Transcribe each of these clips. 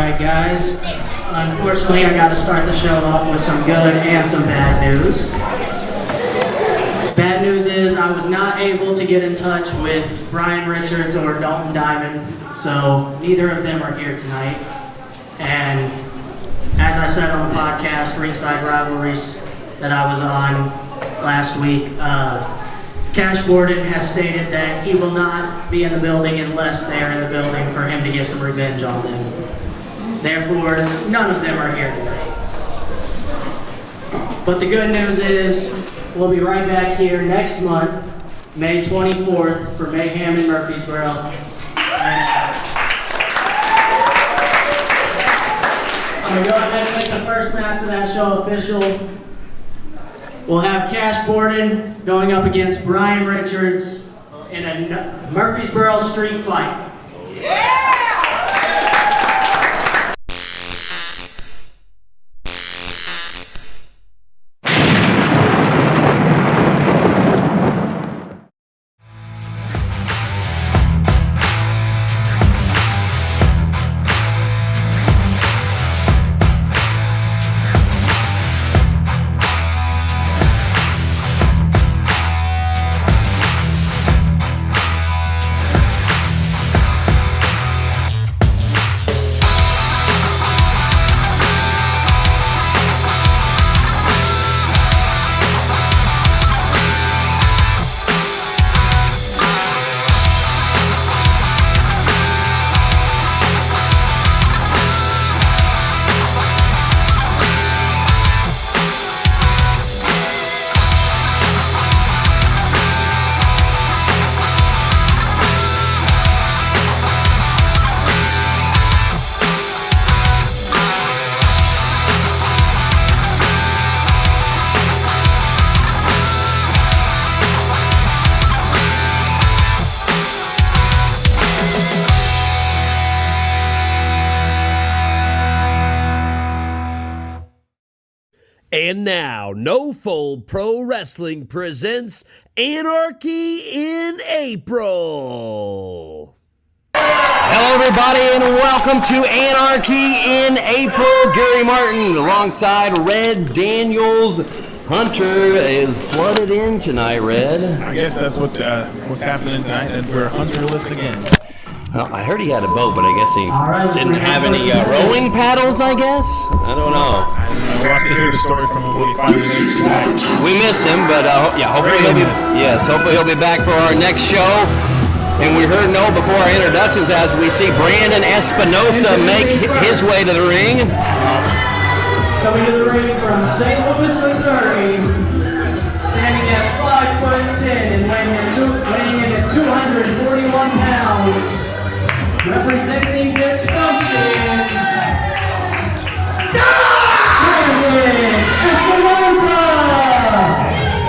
Alright guys, unfortunately I gotta start the show off with some good and some bad news. Bad news is I was not able to get in touch with Brian Richards or Dalton Diamond, so neither of them are here tonight. And as I said on the podcast, Ringside Rivalries, that I was on last week, Cash Borden has stated that he will not be in the building unless they are in the building for him to get some revenge on them. Therefore, none of them are here today. But the good news is, we'll be right back here next month, May 24th, for Mayhem in Murphysboro. I'm going to go ahead and make the first match for that show official. We'll have Cash Borden going up against Brian Richards in a Murphysboro street fight. Yeah! And now, No Fold Pro Wrestling presents Anarchy in April. Hello, everybody, and welcome to Anarchy in April. Gary Martin alongside Red Daniels. Hunter is flooded in tonight, Red. I guess that's what's happening tonight, and we're Hunterless again. Well, I heard he had a boat, but I guess he didn't have any rowing paddles, I guess? I don't know. We'll have to hear the story from him when we find him. We miss him, but hopefully he'll be back for our next show. And we heard before our introductions as we see Brandon Espinosa make his way to the ring. Coming to the ring from St. Louis, Missouri, standing at 5'10" and weighing in at 241 pounds. Representing Dysfunction, Brandon Espinosa!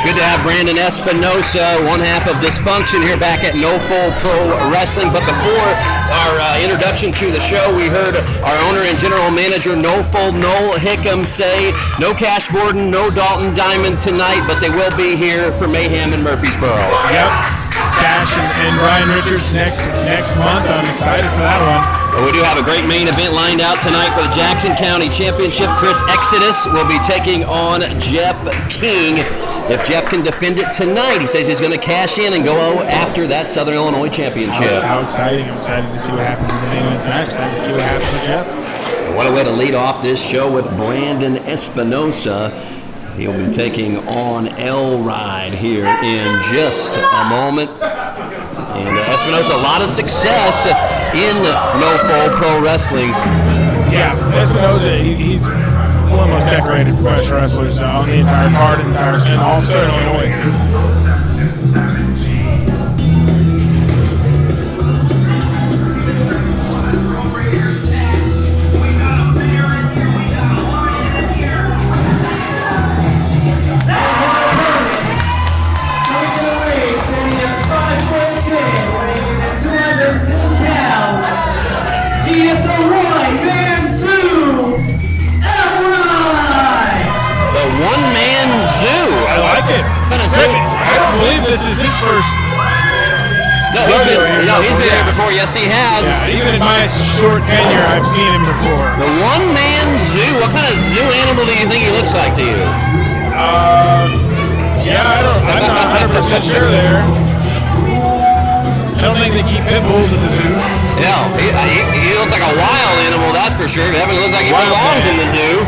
Good to have Brandon Espinosa, one half of Dysfunction, here back at No Fold Pro Wrestling. But before our introduction to the show, we heard our owner and general manager, No Fold, Noel Hickam, say no Cash Borden, no Dalton Diamond tonight, but they will be here for Mayhem in Murphysboro. Yep, Cash and Brian Richards next month. I'm excited for that one. Well, we do have a great main event lined out tonight for the Jackson County Championship. Chris Exodus will be taking on Jeff King. If Jeff can defend it tonight, he says he's going to cash in and go after that Southern Illinois Championship. How exciting. I'm excited to see what happens in the main event tonight. I'm excited to see what happens with Jeff. And what a way to lead off this show with Brandon Espinosa. He'll be taking on L-Ride here in just a moment. And Espinosa, a lot of success in No Fold Pro Wrestling. Yeah, Espinosa, he's one of the most decorated professional wrestlers on the entire card, and all of Southern Illinois. Kind of I don't believe this is his first. No, rodeo here. No, he's been here before. Yes, he has. Yeah, even in my short tenure, I've seen him before. The one-man zoo. What kind of zoo animal do you think he looks like to you? Yeah, I'm not 100% sure there. I don't think they keep pit bulls at the zoo. Yeah, he looks like a wild animal, that's for sure. He definitely looks like he belongs in the zoo.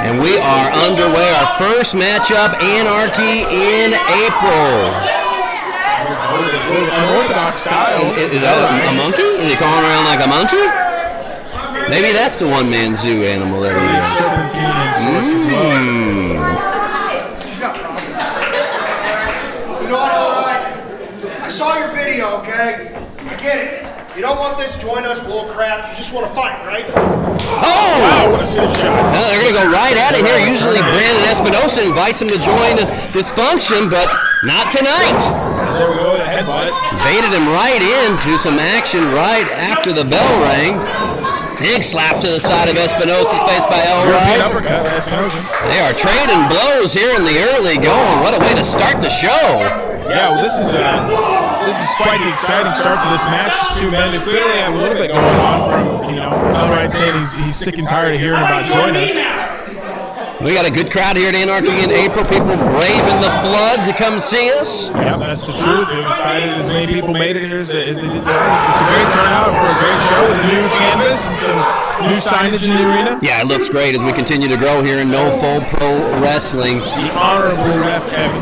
And we are underway. Our first matchup, Anarchy in April. Unorthodox style. Is that a monkey? Is he calling around like a monkey? Maybe that's the one-man zoo animal that he is. Serpentine and sorts as well. You know what, all right? I saw your video, okay? I get it. You don't want this join us bull crap. You just want to fight, right? Oh! Wow, what a stiff shot. Well, they're going to go right at it here. Usually Brandon Espinosa invites him to join Dysfunction, but not tonight. There we go, the headbutt. Baited him right into some action right after the bell rang. Big slap to the side of Espinosa's face by European Elrod. uppercut by Espinosa. They are trading blows here in the early going. What a way to start the show. Yeah, well, this is quite the exciting start to this match. These two men who clearly have a little bit going on from, Elrod saying he's sick and tired of hearing about join us. We got a good crowd here at Anarchy in April. People braving the flood to come see us. Yeah, that's the truth. They've excited as many people made it here as they did there. It's a great turnout for a great show with a new canvas and some new signage in the arena. Yeah, it looks great as we continue to grow here in No Full Pro Wrestling. The honorable ref Kevin.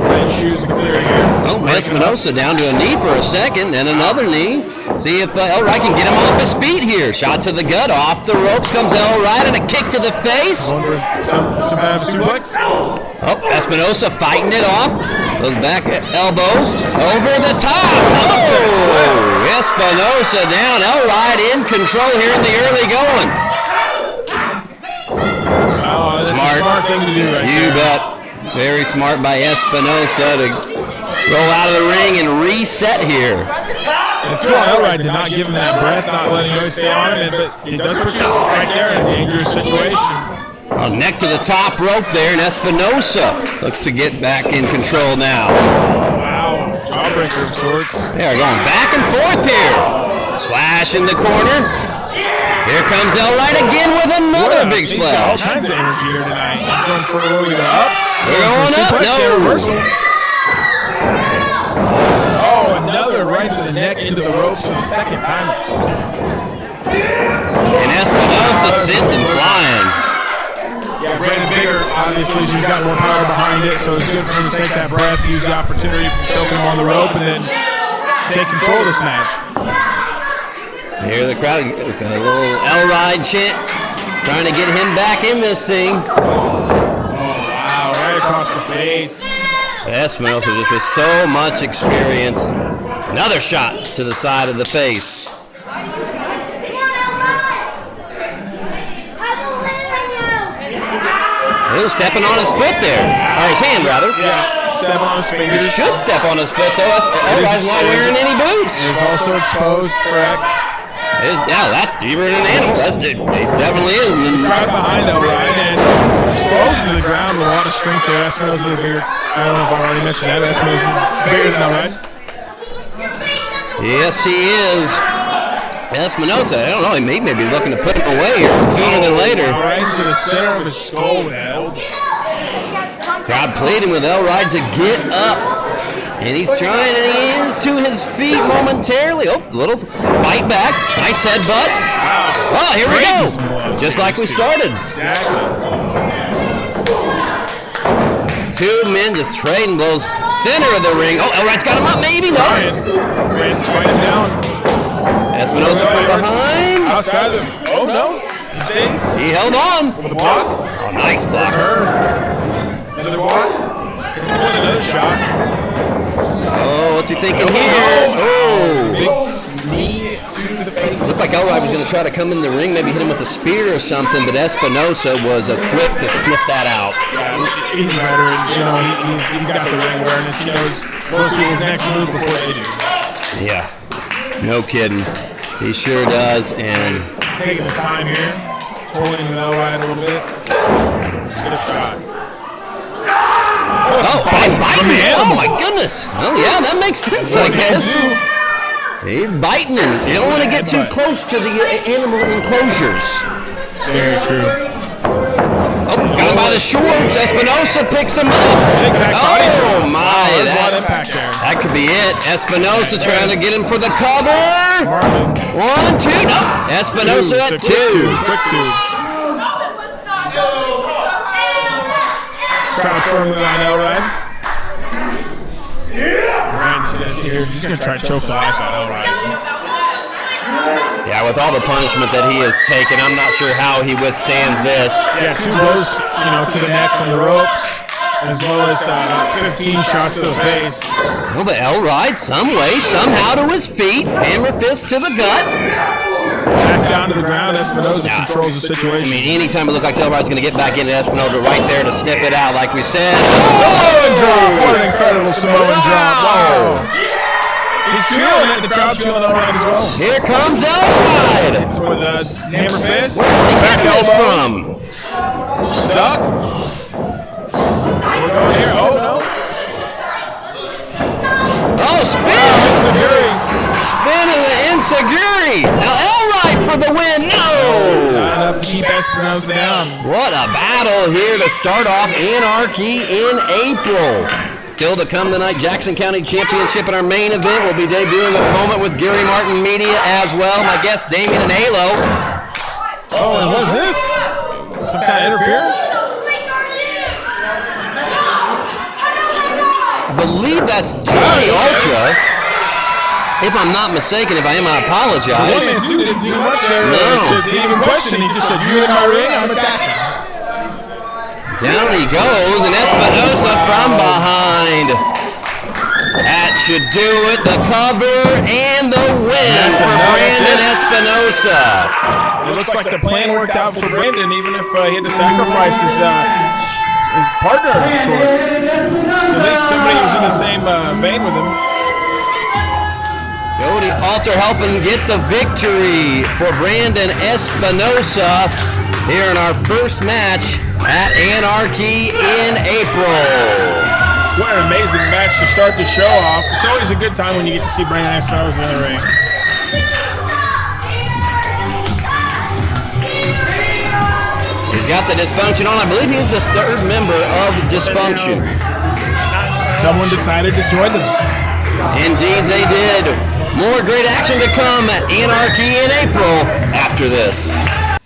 Red shoes are clear here. Oh, Espinosa down to a knee for a second, and another knee. See if Elrod can get him off his feet here. Shot to the gut, off the ropes comes Elrod, and a kick to the face. Going for some kind of suplex. Oh, Espinosa fighting it off. Those back elbows over the top. Oh, Espinosa down. Elrod in control here in the early going. Oh, that's a smart thing to do right You there. bet. Very smart by Espinosa to roll out of the ring and reset here. It's cool. Elrod did not give him that breath, not letting him stay on him, but he does push him right there in a dangerous situation. Oh, neck to the top rope there, and Espinosa looks to get back in control now. Wow, jawbreaker of sorts. They are going back and forth here. Splash in the corner. Here comes Elrod again with another big He's got all splash. kinds of energy here tonight. He's going for a little bit up. We're going up. Suplex there, No. reversal. Oh, another right to the neck, into the ropes for the second time. And Espinosa sends him flying. Yeah, Brandon Bigger, obviously, he's got more power behind it, so it's good for him to take that breath, use the opportunity for choking him on the rope, and then take control of this match. Here the crowd, a little Elrod chant, trying to get him back in this thing. Wow, right across the face. Espinosa just with so much experience. Another shot to the side of the face. He was stepping on his foot there, or his hand rather. Yeah, step on his He fingers. should step on his foot though. Elrod's not wearing any boots. He's also exposed, correct. Yeah, that's deeper than an animal. It definitely is. Right behind Elrod and exposed to the ground with a lot of strength there. Espinosa the bigger. I don't know if I already mentioned that. Espinosa bigger than Elrod. Yes, he is. Espinosa, I don't know, he may be looking to put him away here sooner than later. Right into the center of his skull with that elbow. Crowd pleading with Elrod to get up. And he's trying, and he is to his feet momentarily. Oh, little fight back. Nice headbutt. Oh, here we go. Just like we started. Exactly. Two men just trading blows. Center of the ring. Oh, Elrod's got him up, maybe. No. Ryan's fighting down. Espinosa from behind. Outside of him. Oh, no. He stays. He held on. With a block. Oh, nice block. Turn. Another block. It's another shot. Oh, what's he thinking here? Oh. Big knee to the face. Looked like Elrod was going to try to come in the ring, maybe hit him with a spear or something, but Espinosa was quick to sniff that out. Yeah, he's a veteran. He's got the ring awareness. He knows most people's next move before they do. Yeah, no kidding. He sure does, and Taking his time here. toying with Elride a little bit. Stiff shot. Oh, biting. Oh, my goodness. Well, yeah, that makes sense, I guess. He's biting him. You don't want to get too close to the animal enclosures. Very true. Oh, got him by the shorts. Espinosa picks him up. Big back body Oh, throw. my. There's a lot of impact there. That could be it. Espinosa trying to get him for the cover. Marvin. 1, 2. No. Espinosa at 2. Quick two. Crowd firmly on Elride. Brandon's here. He's going to try to choke the life out of Elride. Yeah, with all the punishment that he has taken, I'm not sure how he withstands this. Yeah, 2 blows, to the neck from the ropes, as well as 15 shots to the face. Oh, but Elride, some way, somehow to his feet, hammer fist to the gut. Back down to the ground, Espinosa controls the situation. I mean, anytime it looks like Elride's going to get back into Espinosa, right there to sniff it out, like we said. Samoan drop! What an incredible Samoan drop. Whoa. He's feeling it. The crowd's feeling Elride as well. Here comes Elride. It's with a hammer fist. Back this from. Duck. We're going here. Oh, no. Oh, spin. Spin in the Inseguri. Now Elride for the win. No. Not enough to keep Espinosa down. What a battle here to start off Anarchy in April. Still to come tonight, Jackson County Championship in our main event. We'll be debuting a moment with Gary Martin Media as well. My guest, Damian and Halo. Oh, and what's this? Some kind of interference? I believe that's Johnny Ultra. If I'm not mistaken, if I am, I apologize. He didn't do much there No. to even question. He just said, "You in my ring, I'm attacking." Down he goes, and Espinosa from behind. That should do it. The cover and the win for Brandon Espinosa. It looks like the plan worked out for Brandon, even if he had to sacrifice his partner of sorts. At least somebody who's in the same vein with him. Cody Alter helping get the victory for Brandon Espinosa here in our first match at Anarchy in April. What an amazing match to start the show off. It's always a good time when you get to see Brandon Espinosa in the ring. He's got the Dysfunction on. I believe he's the third member of Dysfunction. Someone decided to join them. Indeed they did. More great action to come at Anarchy in April after this.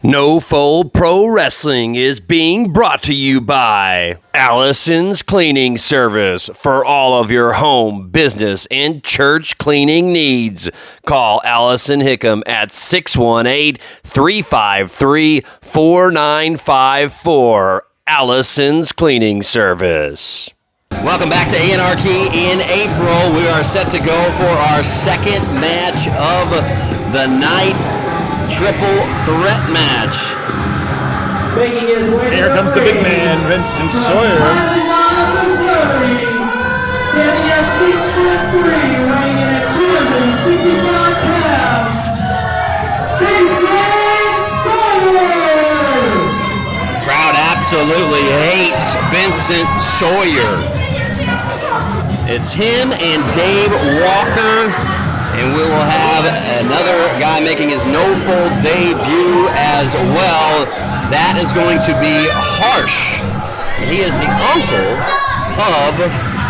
No Fold Pro Wrestling is being brought to you by Allison's Cleaning Service. For all of your home, business, and church cleaning needs, call Allison Hickam at 618-353-4954. Allison's Cleaning Service. Welcome back to Anarchy in April. We are set to go for our second match of the night. Triple threat match. Here comes the big man, Vincent Sawyer. Standing at 6'3", weighing in at 265 pounds. Vincent Sawyer! Crowd absolutely hates Vincent Sawyer. It's him and Dave Walker. And we will have another guy making his no-fold debut as well. That is going to be Harsh. He is the uncle of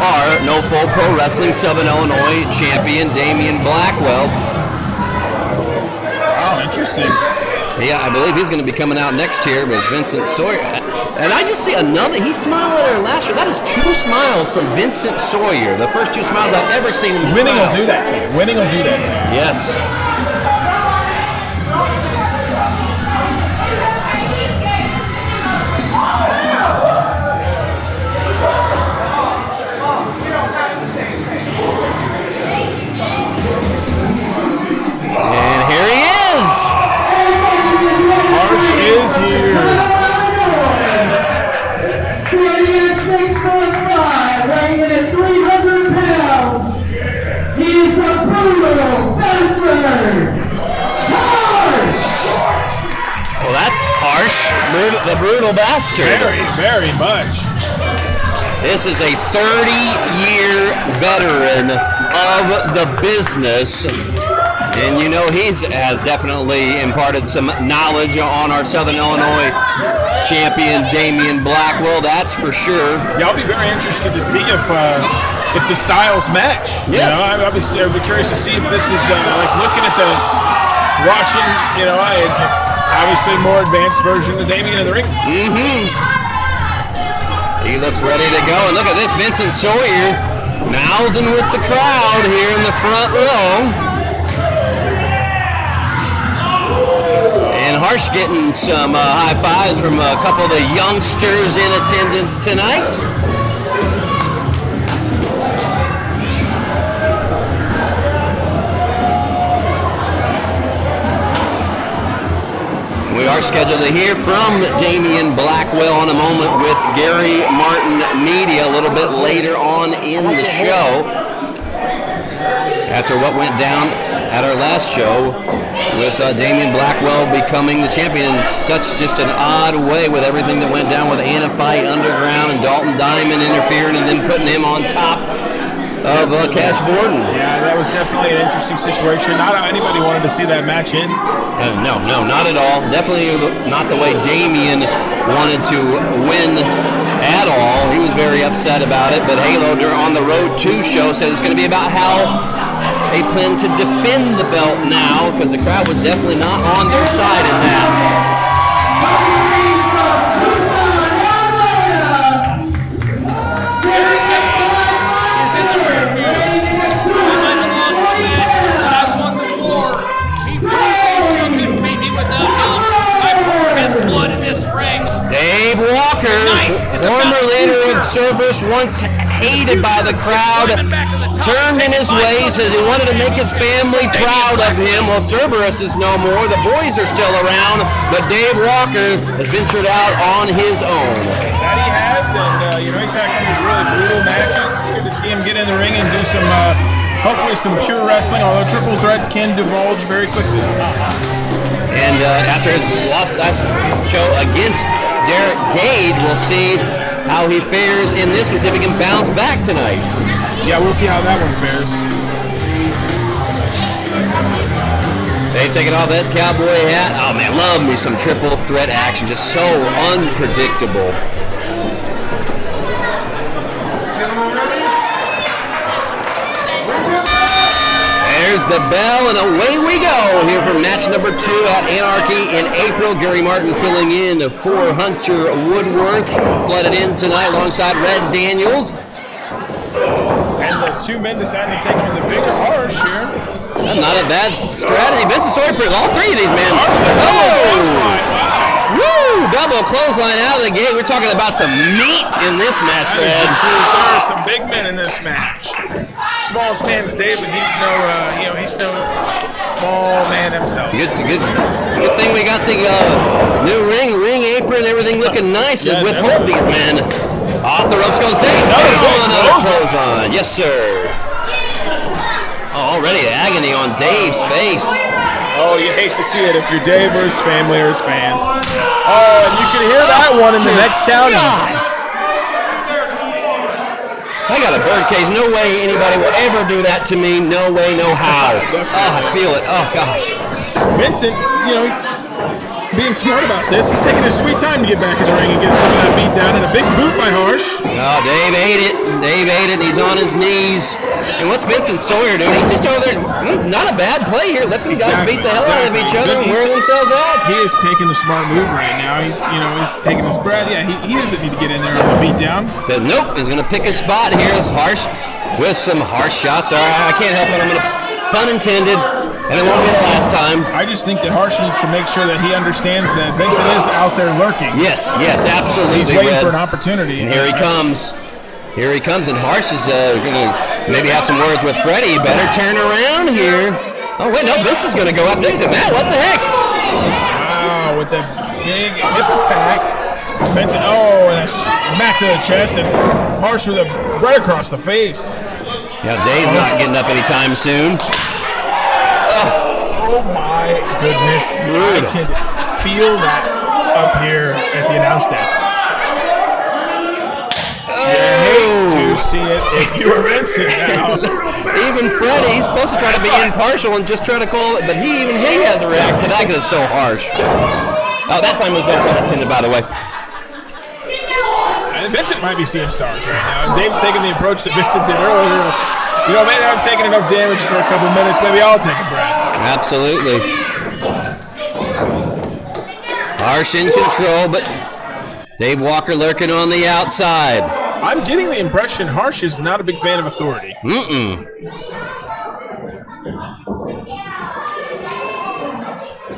our no-fold pro wrestling Southern Illinois champion, Damian Blackwell. Oh, interesting. Yeah, I believe he's going to be coming out next year with Vincent Sawyer. And I just see another, he smiled at her last year. That is 2 smiles from Vincent Sawyer. The first 2 smiles I've ever seen him. Winning will do that to you. Winning will do that to you. Yes. And here he is. Harsh is here. Standing at 6'5", weighing in at 300 pounds. He is the brutal bastard. The brutal bastard. Very, very much. This is a 30-year veteran of the business. And you know he has definitely imparted some knowledge on our Southern Illinois champion, Damian Blackwell, that's for sure. Yeah, I'll be very interested to see if the styles match. Yes. You know, I'll be curious to see if this is like looking at watching, you know, obviously more advanced version of Damian in the ring. Mm-hmm. He looks ready to go. And look at this, Vincent Sawyer mouthing with the crowd here in the front row. And Harsh getting some high fives from a couple of the youngsters in attendance tonight. We are scheduled to hear from Damian Blackwell in a moment with Gary Martin Media a little bit later on in the show. After what went down at our last show with Damian Blackwell becoming the champion, such just an odd way with everything that went down with Anna Fight Underground and Dalton Diamond interfering and then putting him on top of Cash Borden. Yeah, that was definitely an interesting situation. Not anybody wanted to see that match in. No, not at all. Definitely not the way Damian wanted to win at all. He was very upset about it, but Halo on the Road 2 show said it's going to be about how they plan to defend the belt now, because the crowd was definitely not on their side in that. Dave Walker, former leader of Cerberus, once hated by the crowd, turned in his ways as he wanted to make his family proud of him. Well, Cerberus is no more. The Boyz are still around, but Dave Walker has ventured out on his own. That he has, and you know, he's had some really brutal matches. It's good to see him get in the ring and do some, hopefully some pure wrestling, although triple threats can divulge very quickly. And after his last show against Derek Gage, we'll see how he fares in this one, see if he can bounce back tonight. Yeah, we'll see how that one fares. They've taken off that cowboy hat. Oh man, love me some triple threat action, just so unpredictable. There's the bell, and away we go here for match number 2 at Anarchy in April. Gary Martin filling in for Hunter Woodworth. Flooded in tonight alongside Red Daniels. And the two men decided to take on the bigger Harsh here. That's not a bad strategy. Vincent Sawyer put all three of these men. Woo! Double clothesline out of the gate. We're talking about some meat in this match, Fred. There are some big men in this match. Smallest man is Dave, but he's no small man himself. Good thing we got the new ring apron, everything looking nice with hold these men. Off the ropes goes Dave. Another clothesline. Yes, sir. Oh, already agony on Dave's face. Oh, you hate to see it if you're Dave or his family or his fans. Oh, and you can hear that one in the next county. I got a birdcage. No way anybody will ever do that to me. No way, no how. Oh, I feel it. Oh, God. Vincent, you know, being smart about this, he's taking his sweet time to get back in the ring and get some of that beat down, and a big boot by Harsh. Oh, Dave ate it. Dave ate it, and he's on his knees. And what's Vincent Sawyer doing? He's just over there. Not a bad play here. Let the guys beat the hell out of each other and wear themselves out. He is taking the smart move right now. He's taking his breath. Yeah, he doesn't need to get in there and beat down. Says nope. He's going to pick a spot here. It's Harsh with some harsh shots. All right, I can't help it. I'm going to pun intended. And it won't be the last time. I just think that Harsh needs to make sure that he understands that Vincent is out there lurking. Yes, absolutely. He's waiting for an opportunity. And here he comes. Here he comes, and Harsh is going to maybe have some words with Freddie. Better turn around here. Oh, wait, no, Vince is going to go after him. Matt, what the heck? Wow, with the big hip attack. Vincent, and a smack to the chest, and Harsh with a right across the face. Yeah, Dave not getting up anytime soon. Oh my goodness. Brutal. I can feel that up here at the announce desk. You hate to see it if you were Vincent now. Even Freddie, he's supposed to try to be impartial and just try to call it, but he has a reaction to that because it's so harsh. Oh, that time was no pun intended, by the way. And Vincent might be seeing stars right now. And Dave's taking the approach that Vincent did earlier. You know, maybe I'm taking enough damage for a couple minutes. Maybe I'll take a breath. Absolutely. Harsh in control, but Dave Walker lurking on the outside. I'm getting the impression Harsh is not a big fan of authority.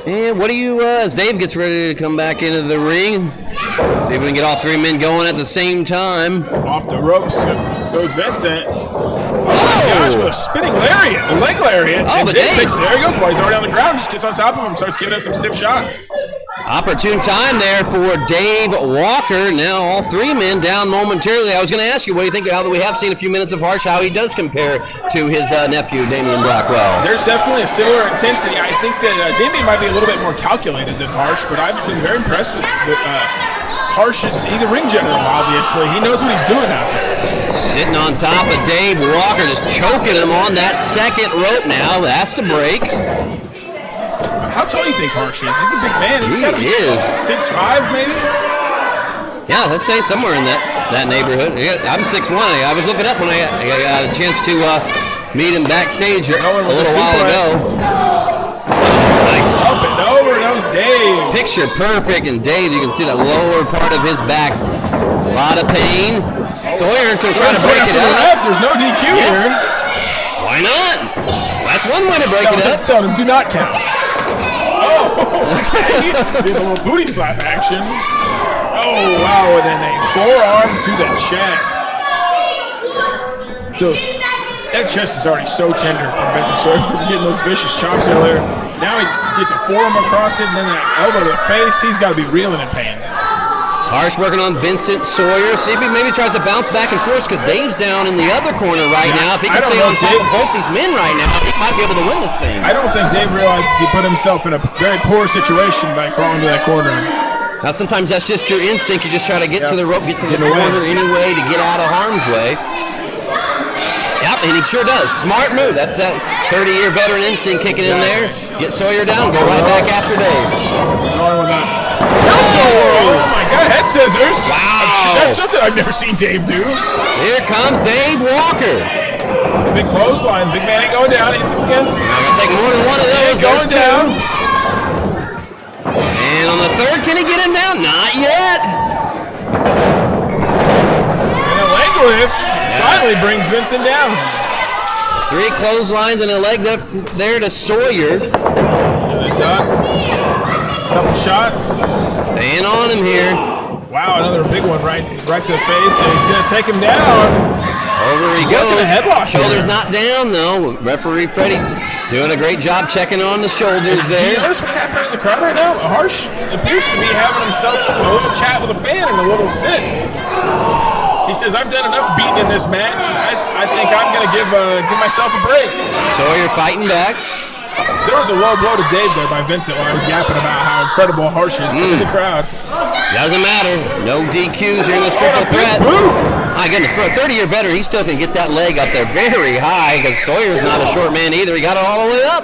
And what do you, as Dave gets ready to come back into the ring, see if we can get all three men going at the same time. Off the ropes goes Vincent. Oh my gosh, with a spinning lariat, a leg lariat. Oh, but Dave takes, there he goes, while he's already on the ground, just gets on top of him, starts giving us some stiff shots. Opportune time there for Dave Walker. Now all three men down momentarily. I was going to ask you, what do you think, now that we have seen a few minutes of Harsh, how he does compare to his nephew, Damian Blackwell? There's definitely a similar intensity. I think that Damian might be a little bit more calculated than Harsh, but I've been very impressed with Harsh. He's a ring general, obviously. He knows what he's doing out there. Sitting on top of Dave Walker, just choking him on that second rope now. Has to break. How tall do you think Harsh is? He's a big man. He's got to be is 6'5", maybe? Yeah, let's say somewhere in that neighborhood. Yeah, I'm 6'1". I was looking up when I got a chance to meet him backstage a little while ago. Nice. Up and over, that was Dave. Picture perfect, and Dave, you can see the lower part of his back. A lot of pain. Sawyer can try to break it up. There's no DQ here. Why not? That's one way to break it up. Let's tell him, do not count. Oh, did a little booty slap action. Oh, wow, and then a forearm to the chest. So, that chest is already so tender from Vincent Sawyer from getting those vicious chops earlier. Now he gets a forearm across it, and then that elbow to the face. He's got to be reeling in pain. Harsh working on Vincent Sawyer. See if he maybe tries to bounce back and forth because Dave's down in the other corner right now. If he can stay on top of both these men right now, he might be able to win this thing. I don't think Dave realizes he put himself in a very poor situation by crawling to that corner. Now sometimes that's just your instinct. You just try to get to the rope, get to the corner anyway to get out of harm's way. Yep, and he sure does. Smart move. That's that 30-year veteran instinct kicking in there. Get Sawyer down, go right back after Dave. Going with that. Oh my God, head scissors. Wow. That's something I've never seen Dave do. Here comes Dave Walker. Big clothesline. Big man ain't going down. It's again. Not going to take more than one of those. Going down. And on the third, can he get him down? Not yet. And a leg lift finally brings Vincent down. 3 clotheslines and a leg lift there to Sawyer. And a duck. Couple shots. Staying on him here. Wow, another big one right to the face, and he's going to take him down. Over he goes. A headlock. Shoulders not down though. Referee Freddie doing a great job checking on the shoulders Do there. you notice what's happening in the crowd right now? Harsh appears to be having himself a little chat with a fan and a little sit. He says, "I've done enough beating in this match. I think I'm going to give myself a break." Sawyer fighting back. There was a low blow to Dave there by Vincent when I was yapping about how incredible Harsh is in the crowd. Doesn't matter. No DQs here in this triple threat. My goodness, for a 30-year veteran, he still can get that leg up there very high because Sawyer's not a short man either. He got it all the way up.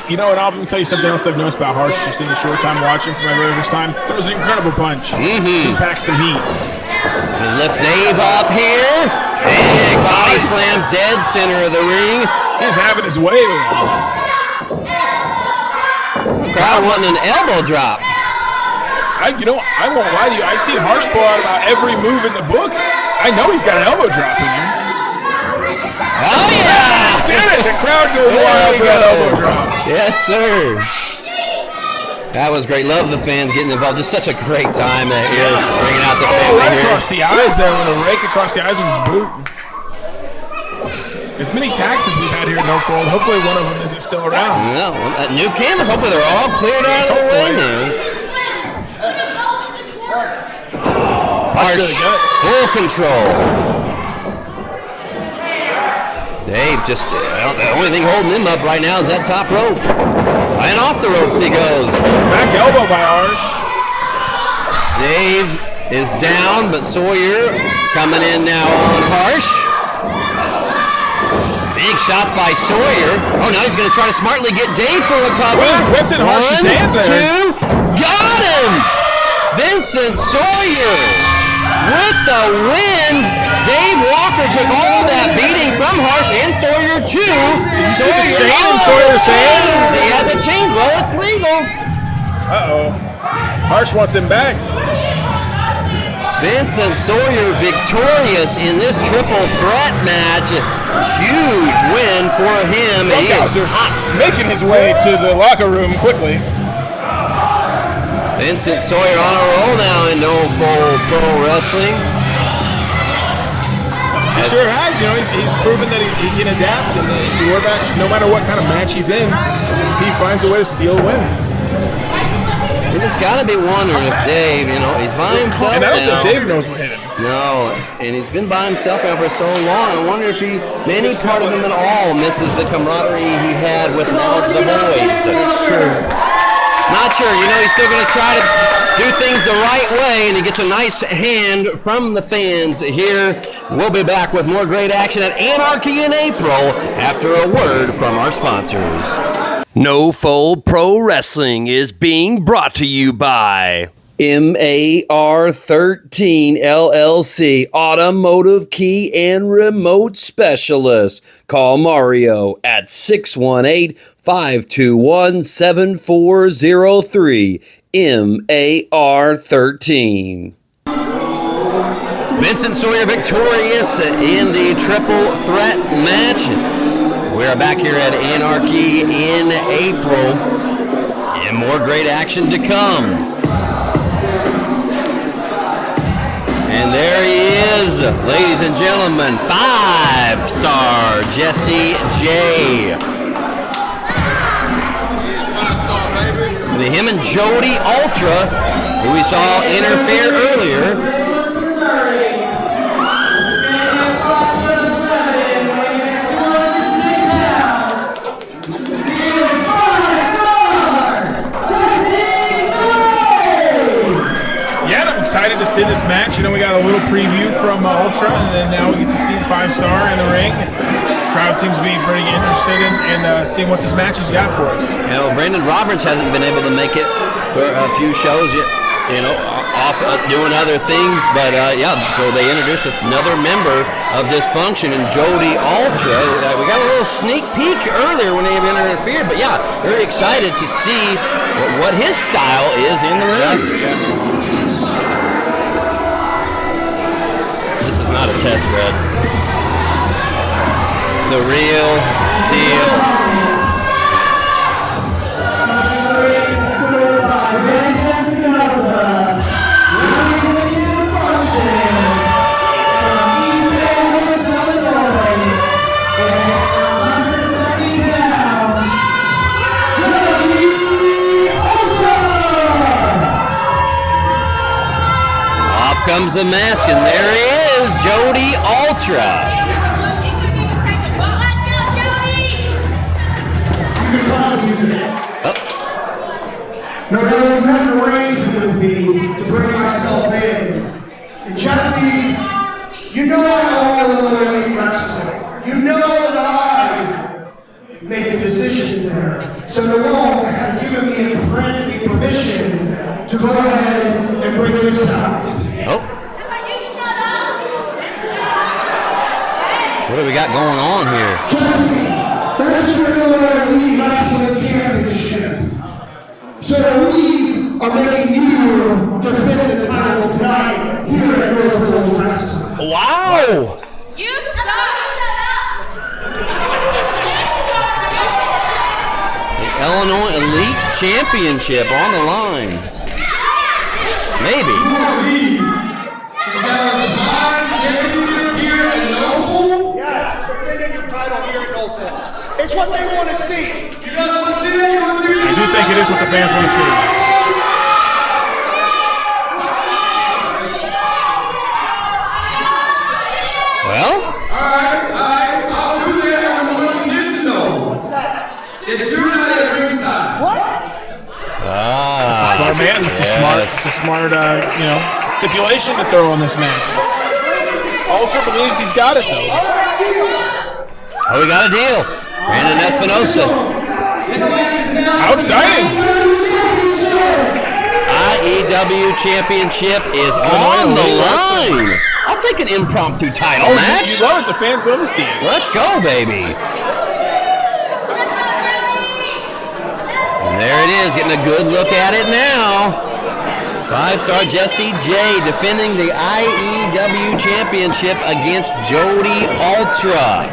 You know what, I'll tell you something else I've noticed about Harsh just in the short time watching for my very first time. There was an incredible punch. He packs some heat. And lift Dave up here. Big body slam, dead center of the ring. He's having his way with him. Crowd wanting an elbow drop. I won't lie to you. I've seen Harsh pull out about every move in the book. I know he's got an elbow drop in him. Oh, yeah! Get it! The crowd goes wild for that elbow drop. Yes, sir. That was great. Love the fans getting involved. Just such a great time that is bringing out the family right here. across the eyes there with a rake across the eyes with his boot. As many taxes we've had here at No Fold, hopefully one of them isn't still around. No, new cameras. Hopefully they're all cleared out of the way now. Harsh, full control. Dave just, the only thing holding him up right now is that top rope. And off the ropes he goes. Back elbow by Harsh. Dave is down, but Sawyer coming in now on Harsh. Big shots by Sawyer. Oh, now he's going to try to smartly get Dave for a cover. What's in Harsh's hand there? 1, 2, got him! Vincent Sawyer with the win. Dave Walker took all that beating from Harsh and Sawyer too. Did you see the chain in Sawyer's hand? He had the chain. Well, it's legal. Uh-oh. Harsh wants him back. Vincent Sawyer victorious in this triple threat match. Huge win for him. He is hot. Making his way to the locker room quickly. Vincent Sawyer on a roll now in No Full Pro Wrestling. He sure has. You know, he's proven that he can adapt in the war match. No matter what kind of match he's in, he finds a way to steal a win. You just got to be wondering if Dave, you know, he's by himself and I don't now. think Dave knows what hit him. No, and he's been by himself now for so long. I wonder if any part of him at all misses the camaraderie he had with now the boys. That's true. Not sure. You know, he's still going to try to do things the right way, and he gets a nice hand from the fans here. We'll be back with more great action at Anarchy in April after a word from our sponsors. No Full Pro Wrestling is being brought to you by MAR13 LLC, Automotive Key and Remote Specialist. Call Mario at 618-521-7403. MAR13. Vincent Sawyer victorious in the triple threat match. We are back here at Anarchy in April, and more great action to come. And there he is, ladies and gentlemen, 5-star Jesse J. Him and Jody Ultra, who we saw interfere earlier. Excited to see this match. You know, we got a little preview from Ultra, and then now we get to see the 5-star in the ring. Crowd seems to be pretty interested in seeing what this match has got for us. You know, Brandon Roberts hasn't been able to make it for a few shows yet, you know, off doing other things, but yeah, so they introduced another member of Dysfunction, and Jody Ultra. We got a little sneak peek earlier when they interfered, but yeah, very excited to see what his style is in the ring. Yeah. Not a test, Red. The real deal. Off comes the mask, and there he is, Jody Ultra. No, you had an arrangement with me to bring myself in. And Jesse, you know I own Elite Wrestling. You know that I make the decisions there. So Noel has given me and granted me permission to go ahead and bring this out. Oh. What do we got going on here? Jesse, that's your Elite Wrestling Championship. So we are making you defend the title tonight here at Northfield Wrestling. Wow! You suck! Shut The Illinois Elite Championship on the line. Maybe. Yes, defending your title here at Northfield. It's what they want to see. I do think it is what the fans want to see. Well? I'll do that on one condition though. What's that? It's your night at ringside. What? Ah. Oh man, it's a smart, stipulation to throw in this match. Ultra believes he's got it though. Oh, we got a deal. Brandon Espinosa. How exciting! IEW Championship is on the line. I'll take an impromptu title match. You love it. The fans love to see it. Let's go, baby. And there it is, getting a good look at it now. 5-star Jesse J defending the IEW Championship against Jody Ultra.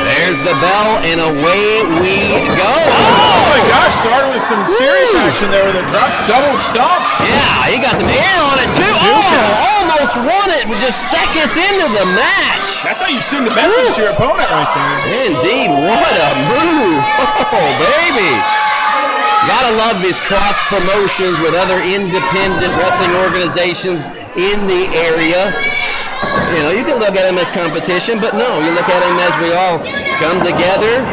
There's the bell, and away we go. Oh my gosh, started with some serious action there with a double stomp. Yeah, he got some air on it too. Almost won it with just seconds into the match. That's how you send a message to your opponent right there. Indeed, what a move. Oh, baby. Gotta love these cross promotions with other independent wrestling organizations in the area. You know, you can look at them as competition, but no, you look at them as we all come together.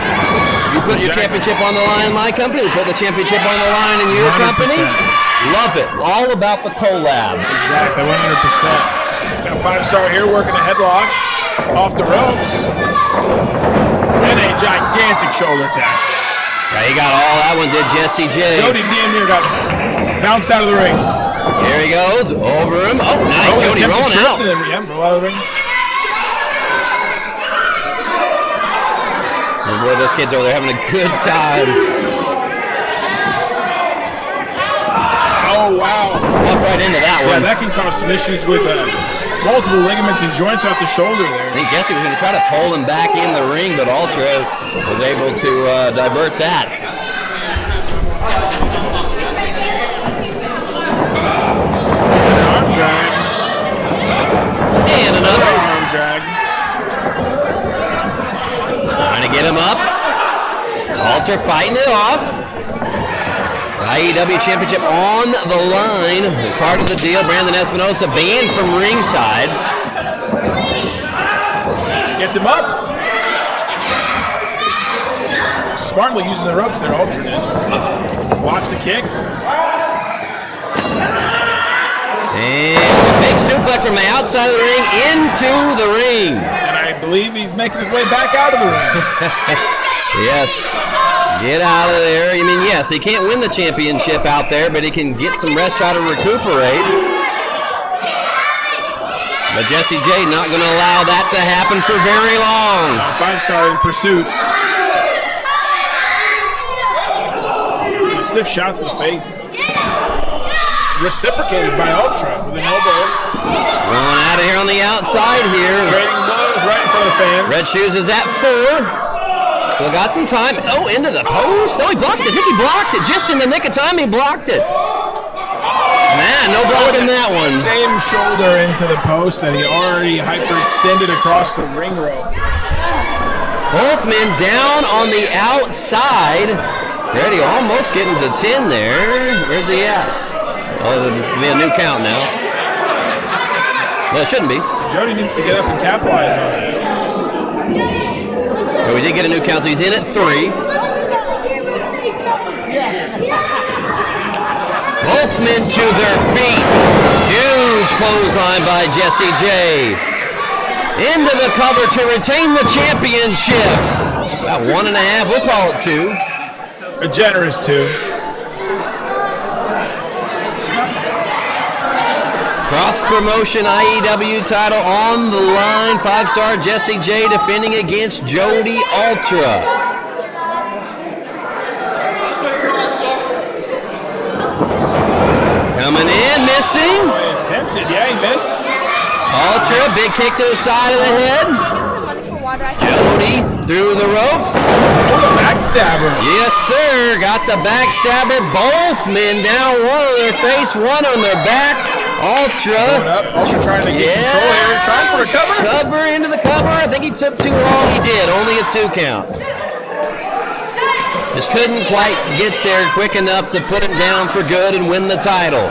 You put your championship on the line in my company, we put the championship on the line in your 100%. company. Love it. All about the collab. Exactly, 100%. Got 5-star here working a headlock off the ropes. And a gigantic shoulder tap. Yeah, he got all that one, did Jesse J. Jody Damian got bounced out of the ring. Here he goes, over him. Oh, nice, Jody rolling out. And boy, those kids over there having a good time. Oh, wow. Walk right into that one. Yeah, that can cause some issues with multiple ligaments and joints off the shoulder there. I think Jesse was going to try to pull him back in the ring, but Ultra was able to divert that. Arm drag. And another arm drag. Trying to get him up. Ultra fighting it off. The IEW Championship on the line as part of the deal. Brandon Espinosa banned from ringside. Gets him up. Smartly using the ropes there, Ultra did. Blocks the kick. And a big suplex from the outside of the ring into the ring. And I believe he's making his way back out of the ring. Yes. Get out of there. I mean, yes, he can't win the championship out there, but he can get some rest, try to recuperate. But Jesse J not going to allow that to happen for very long. 5-star in pursuit. Stiff shots in the face. Reciprocated by Ultra with an elbow. Going out of here on the outside here. Trading blows right in front of the fans. Red Shoes is at 4. Still got some time. Oh, into the post. Oh, he blocked it. I think he blocked it. Just in the nick of time, he blocked it. Man, no blocking that one. Same shoulder into the post that he already hyperextended across the ring rope. Both men down on the outside. Ready, almost getting to 10 there. Where's he at? Oh, there's going to be a new count now. Well, it shouldn't be. Jody needs to get up and capitalize on it. But we did get a new count, so he's in at 3. Both men to their feet. Huge clothesline by Jesse J. Into the cover to retain the championship. About 1.5, we'll call it 2. A generous 2. Cross promotion IEW title on the line. 5-star Jesse J defending against Jody Ultra. Coming in, missing. Attempted, yeah, he missed. Ultra, big kick to the side of the head. Jody through the ropes. Oh, the backstabber. Yes, sir. Got the backstabber. Both men down. One on their face, one on their back. Ultra. Ultra trying to get control here. Trying for a cover. Cover into the cover. I think he took too long. He did. Only a 2 count. Just couldn't quite get there quick enough to put him down for good and win the title.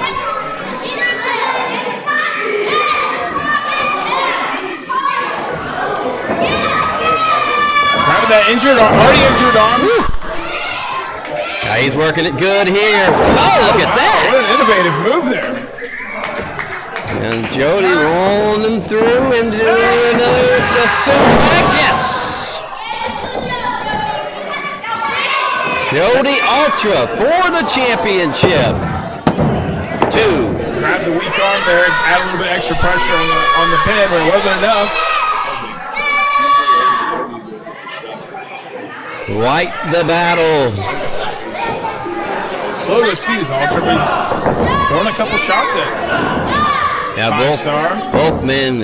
Grabbing that injured arm, already injured arm. He's working it good here. Oh, look at that. What an innovative move there. And Jody rolling him through into another suplex. Yes. Jody Ultra for the championship. 2. Grab the weak arm there, add a little bit extra pressure on the pin where it wasn't enough. Right the battle. Slow to his feet is Ultra, but he's throwing a couple shots at it. Yeah, both men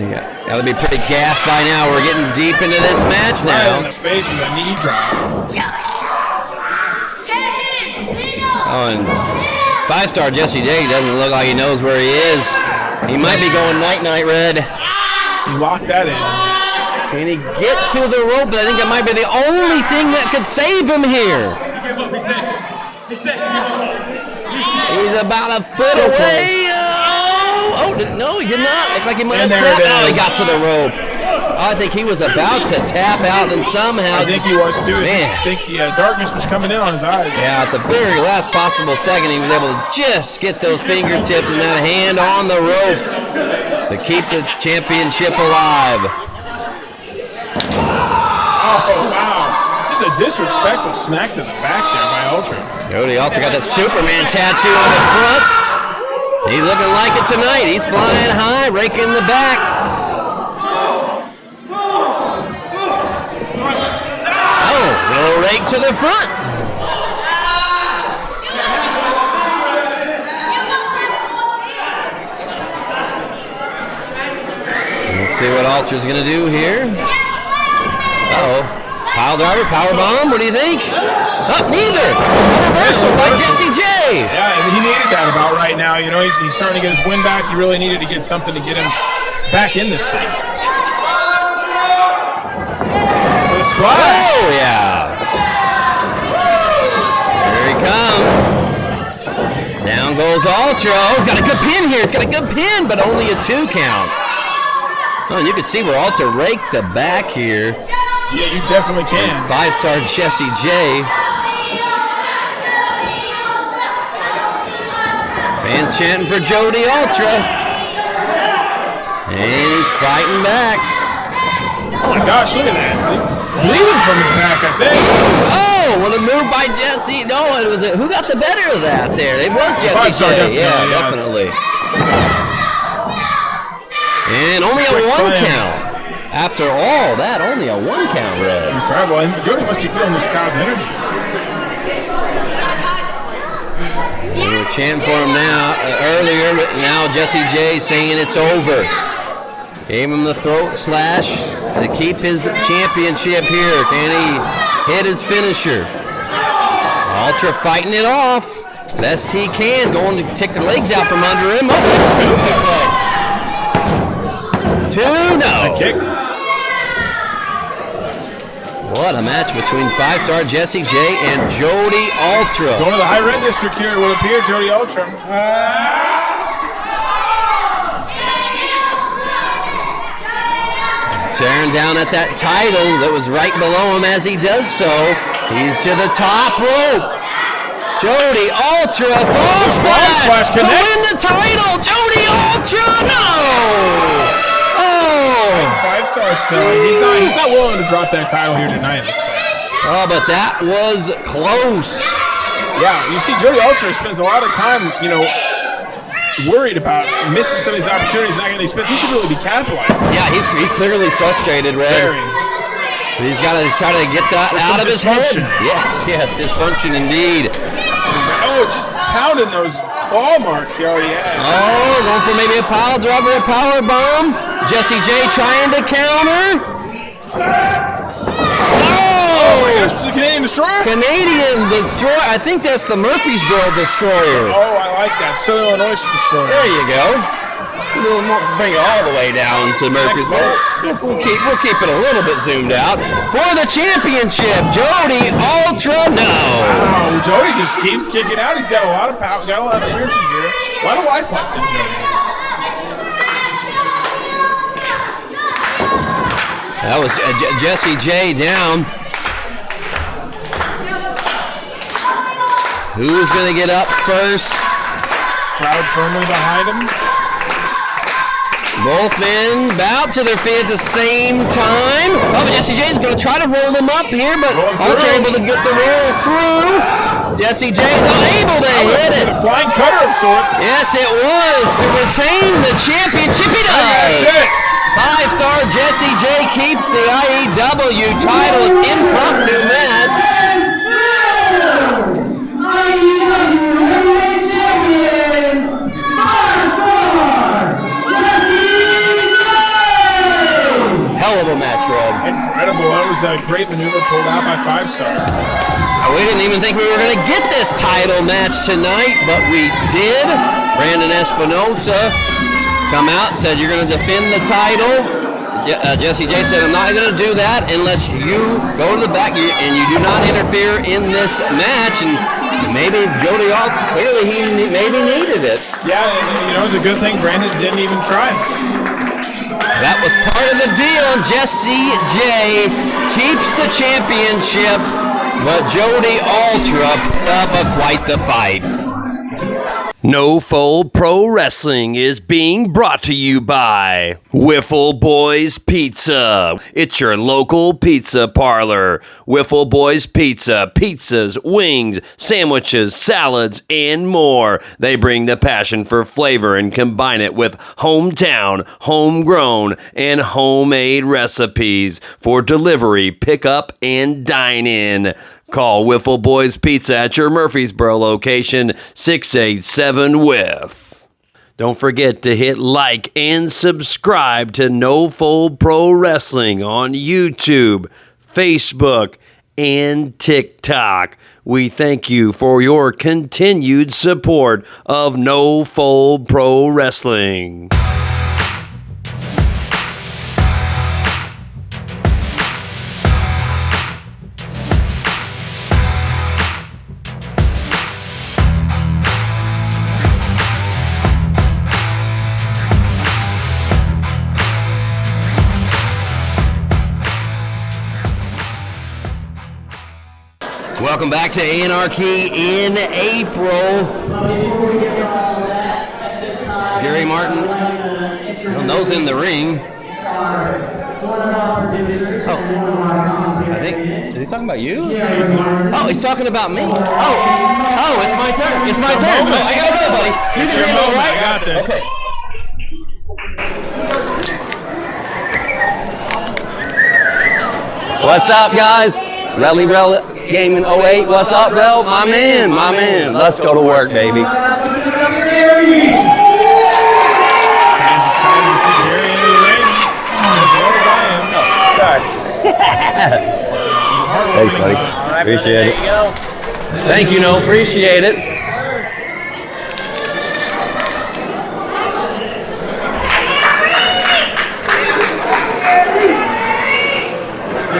got to be pretty gassed by now. We're getting deep into this match Right in now. the face with a knee drop. Oh, and 5-star Jesse J doesn't look like he knows where he is. He might be going night-night, Red. He locked that in. Can he get to the rope? I think that might be the only thing that could save him here. He's about a foot away. No, he did not. Looks like he might have tapped. Oh, he got to the rope. I think he was about to tap out, and somehow. I think he was too. Man. I think the darkness was coming in on his eyes. Yeah, at the very last possible second, he was able to just get those fingertips and that hand on the rope to keep the championship alive. Oh, wow. Just a disrespectful smack to the back there by Ultra. Jody Ultra got that Superman tattoo on the front. He's looking like it tonight. He's flying high, raking the back. Oh, little rake to the front. Let's see what Ultra's going to do here. Uh-oh. Pile driver, power bomb, what do you think? Up, neither. A reversal by Jesse J. Yeah, he needed that about right now. You know, he's starting to get his win back. He really needed to get something to get him back in this thing. The splash. Oh, yeah. Here he comes. Down goes Ultra. Oh, he's got a good pin here. He's got a good pin, but only a 2 count. Oh, and you can see where Ultra raked the back here. Yeah, you definitely can. 5-star Jesse J. Fans chanting for Jody Ultra. And he's fighting back. Oh my gosh, look at that. He's bleeding from his back, I think. Oh, well, the move by Jesse. No, it was who got the better of that there? It was Jesse J. Yeah, definitely. And only a 1 count. After all that, only a 1 count, Red. Incredible. And Jody must be feeling this crowd's energy. We're chanting for him now, earlier, but now Jesse J saying it's over. Gave him the throat slash to keep his championship here. Can he hit his finisher? Ultra fighting it off. Best he can, going to take the legs out from under him. Oh, 2, no. Kick. What a match between 5-star Jesse J and Jody Ultra. Going to the high red district here, it will appear, Jody Ultra. Tearing down at that title that was right below him as he does so. He's to the top rope. Jody Ultra, frog splash to win the title. Jody Ultra, no! 5-star still. He's not willing to drop that title here tonight, looks like. Oh, but that was close. Yeah, you see Jody Ultra spends a lot of time, you know, worried about missing some of these opportunities, not getting these spins. He should really be capitalizing. Yeah, he's clearly frustrated, Red. Very. He's got to try to get that out of his head. Yes, dysfunction indeed. Oh, just pounding those claw marks he already had. Oh, going for maybe a pile driver, a power bomb. Jesse J trying to counter. Oh! This is the Canadian Destroyer? Canadian Destroyer. I think that's the Murphysboro Destroyer. Oh, I like that. Southern Illinois Destroyer. There you go. We'll bring it all the way down to Murphysboro. We'll keep it a little bit zoomed out. For the championship, Jody Ultra, no. Wow, Jody just keeps kicking out. He's got a lot of power, got a lot of energy here. A lot of life left in Jody. That was Jesse J down. Who's going to get up first? Crowd firmly behind him. Both men bow to their feet at the same time. Oh, but Jesse J is going to try to roll them up here, but aren't able to get the roll through. Jesse J unable to hit it. A flying cutter of sorts. Yes, it was to retain the championship. He does. That's it. 5-star Jesse J keeps the IEW title. It's impromptu match. Hell of a match, Red. Incredible. That was a great maneuver pulled out by 5-star. We didn't even think we were going to get this title match tonight, but we did. Brandon Espinosa come out, said you're going to defend the title. Jesse J said, I'm not going to do that unless you go to the back and you do not interfere in this match. And maybe Jody Alt, clearly he maybe needed it. Yeah, you know, it was a good thing Brandon didn't even try. That was part of the deal. Jesse J keeps the championship, but Jody Altra put up quite the fight. No Fold Pro Wrestling is being brought to you by Wiffle Boys Pizza. It's your local pizza parlor. Wiffle Boys Pizza. Pizzas, wings, sandwiches, salads, and more. They bring the passion for flavor and combine it with hometown, homegrown, and homemade recipes for delivery, pickup, and dine-in. Call Wiffle Boys Pizza at your Murphysboro location, 687-WIFF. Don't forget to hit like and subscribe to No Fold Pro Wrestling on YouTube, Facebook, and TikTok. We thank you for your continued support of No Fold Pro Wrestling. Welcome back to Anarchy in April. Gary Martin, those in the ring. I think, is he talking about you? Oh, he's talking about me. Oh, it's my turn. It's my turn. Oh, I gotta go, buddy. It's your moment. I got this. Okay. What's up, guys? Rally Game in 08. What's up, Rel? My man. Let's go to work, baby. Fans excited to see Gary in the ring. As well as I am. Thanks, buddy. Appreciate it. Thank you, no. Appreciate it.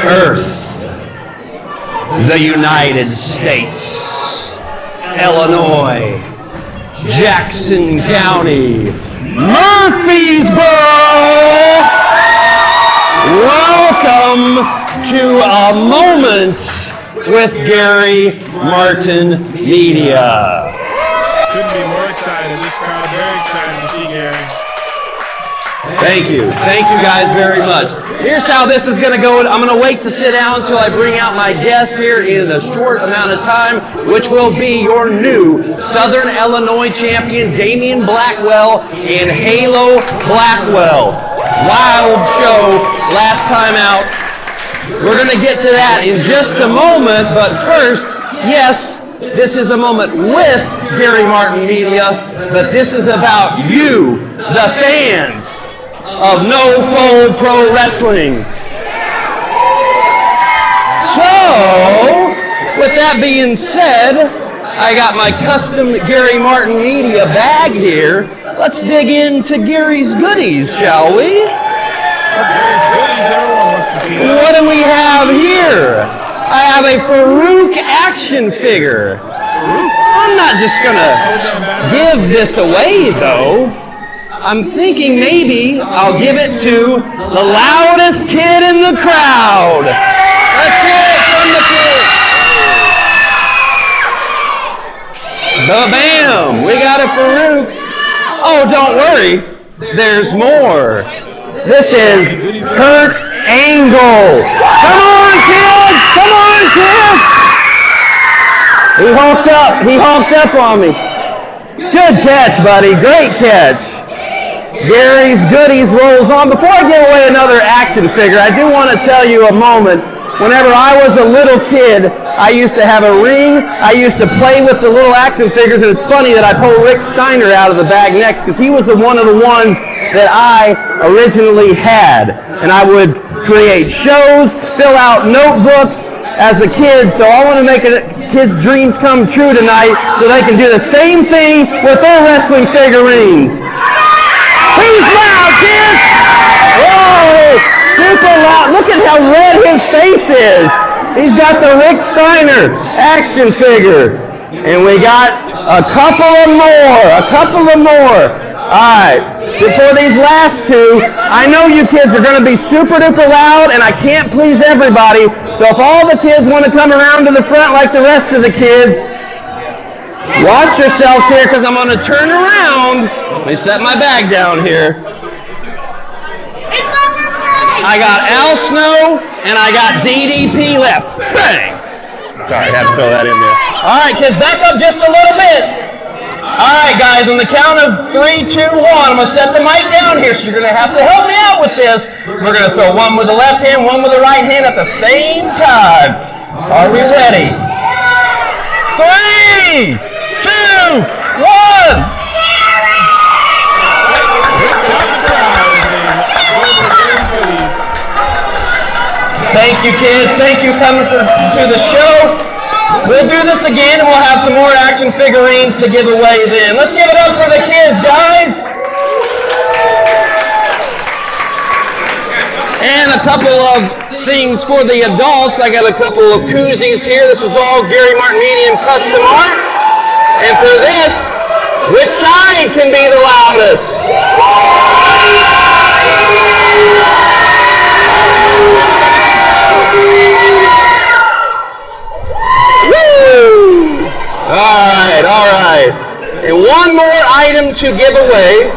Earth. The United States, Illinois, Jackson County, Murphysboro. Welcome to a moment with Gary Martin Media. Couldn't be more excited. This crowd very excited to see Gary. Thank you guys very much. Here's how this is going to go. I'm going to wait to sit down until I bring out my guest here in a short amount of time, which will be your new Southern Illinois champion, Damian Blackwell and Halo Blackwell. Wild show last time out. We're going to get to that in just a moment, but first, yes, this is a moment with Gary Martin Media, but this is about you, the fans of No Fold Pro Wrestling. So, with that being said, I got my custom Gary Martin Media bag here. Let's dig into Gary's goodies, shall we? Gary's goodies, everyone wants to see that. What do we have here? I have a Farouk action figure. I'm not just gonna give this away, though. I'm thinking maybe I'll give it to the loudest kid in the crowd. Let's hear it from the kid. Bam! We got a Farouk. Oh, don't worry. There's more. This is Kurt Angle. Come on, kids! Come on, kids! He hulked up on me. Good catch, buddy. Great catch. Gary's Goodies rolls on. Before I give away another action figure, I do want to tell you a moment. Whenever I was a little kid, I used to have a ring. I used to play with the little action figures, and it's funny that I pulled Rick Steiner out of the bag next because he was one of the ones that I originally had. And I would create shows, fill out notebooks as a kid, so I want to make kids' dreams come true tonight so they can do the same thing with their wrestling figurines. Who's loud, kids? Whoa! Super loud. Look at how red his face is. He's got the Rick Steiner action figure. And we got a couple of more. All right. Before these last two, I know you kids are going to be super duper loud, and I can't please everybody. So if all the kids want to come around to the front like the rest of the kids, watch yourselves here because I'm going to turn around. Let me set my bag down here. I got Al Snow and I got DDP left. Bang! Sorry, I had to throw that in there. All right, kids, back up just a little bit. All right, guys, on the count of 3, 2, 1, I'm going to set the mic down here, so you're going to have to help me out with this. We're going to throw one with the left hand, one with the right hand at the same time. Are we ready? 3, 2, 1. Thank you, kids. Thank you coming to the show. We'll do this again, and we'll have some more action figurines to give away then. Let's give it up for the kids, guys. And a couple of things for the adults. I got a couple of koozies here. This is all Gary Martin Medium custom art. And for this, which side can be the loudest? Woo! All right. And one more item to give away.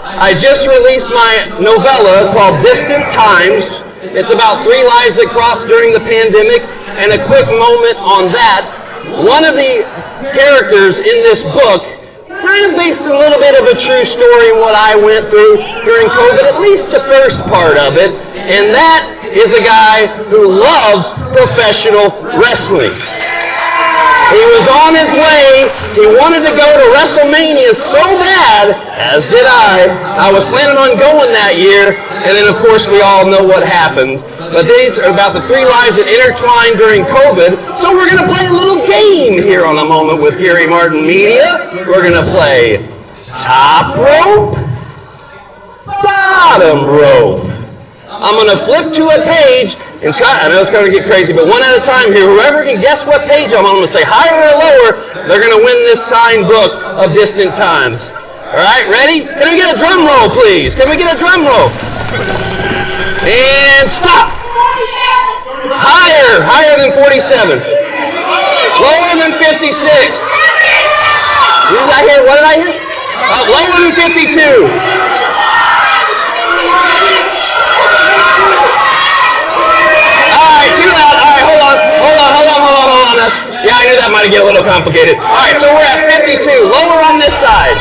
I just released my novella called Distant Times. It's about 3 lives that crossed during the pandemic, and a quick moment on that. One of the characters in this book kind of based a little bit of a true story in what I went through during COVID, at least the first part of it, and that is a guy who loves professional wrestling. He was on his way. He wanted to go to WrestleMania so bad, as did I. I was planning on going that year, and then of course we all know what happened. But these are about the 3 lives that intertwined during COVID. So we're going to play a little game here on A Moment with Gary Martin Media. We're going to play top rope, bottom rope. I'm going to flip to a page and try. I know it's going to get crazy, but one at a time here. Whoever can guess what page I'm going to say higher or lower, they're going to win this signed book of Distant Times. All right, ready? Can we get a drum roll, please? Can we get a drum roll? And stop. Higher than 47. Lower than 56. What did I hear? Lower than 52. Too loud. All right, hold on. Yeah, I knew that might get a little complicated. All right, so we're at 52. Lower on this side.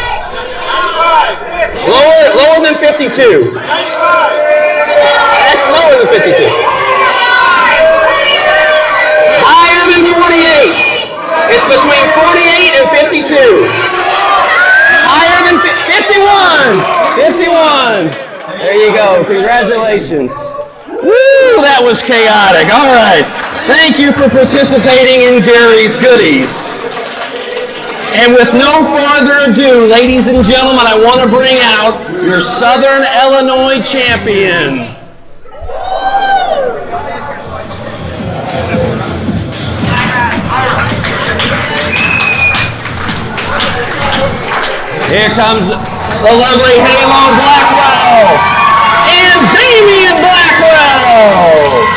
Lower than 52. That's lower than 52. Higher than 48. It's between 48 and 52. Higher than 51. There you go. Congratulations. Woo, that was chaotic. All right. Thank you for participating in Gary's Goodies. And with no further ado, ladies and gentlemen, I want to bring out your Southern Illinois champion. Here comes the lovely Halo Blackwell and Damian Blackwell.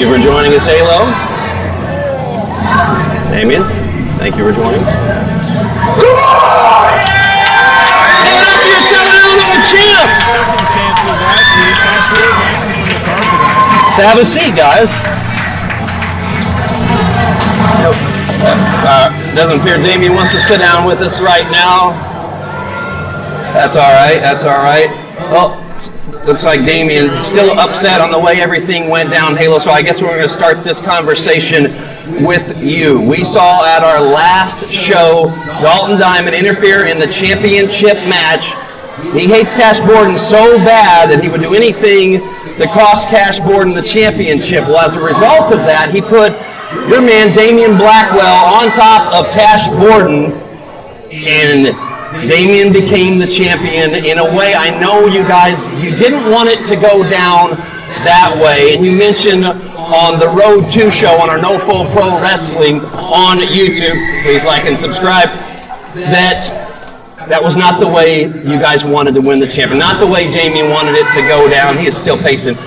Thank you for joining us, Halo. Damian, thank you for joining us. Give it up for yourself, Illinois champ! Circumstances last week, Cash Gordon actually from the carpet. So have a seat, guys. Doesn't appear Damian wants to sit down with us right now. That's all right. That's all right. Well, looks like Damian's still upset on the way everything went down, Halo. So I guess we're going to start this conversation with you. We saw at our last show Dalton Diamond interfere in the championship match. He hates Cash Borden so bad that he would do anything to cost Cash Borden the championship. Well, as a result of that, he put your man Damian Blackwell on top of Cash Borden, and Damian became the champion. In a way, I know you guys, you didn't want it to go down that way, and you mentioned on the Road 2 show on our No Full Pro Wrestling on YouTube, please like and subscribe, that was not the way you guys wanted to win the champion, not the way Damian wanted it to go down. He is still pacing.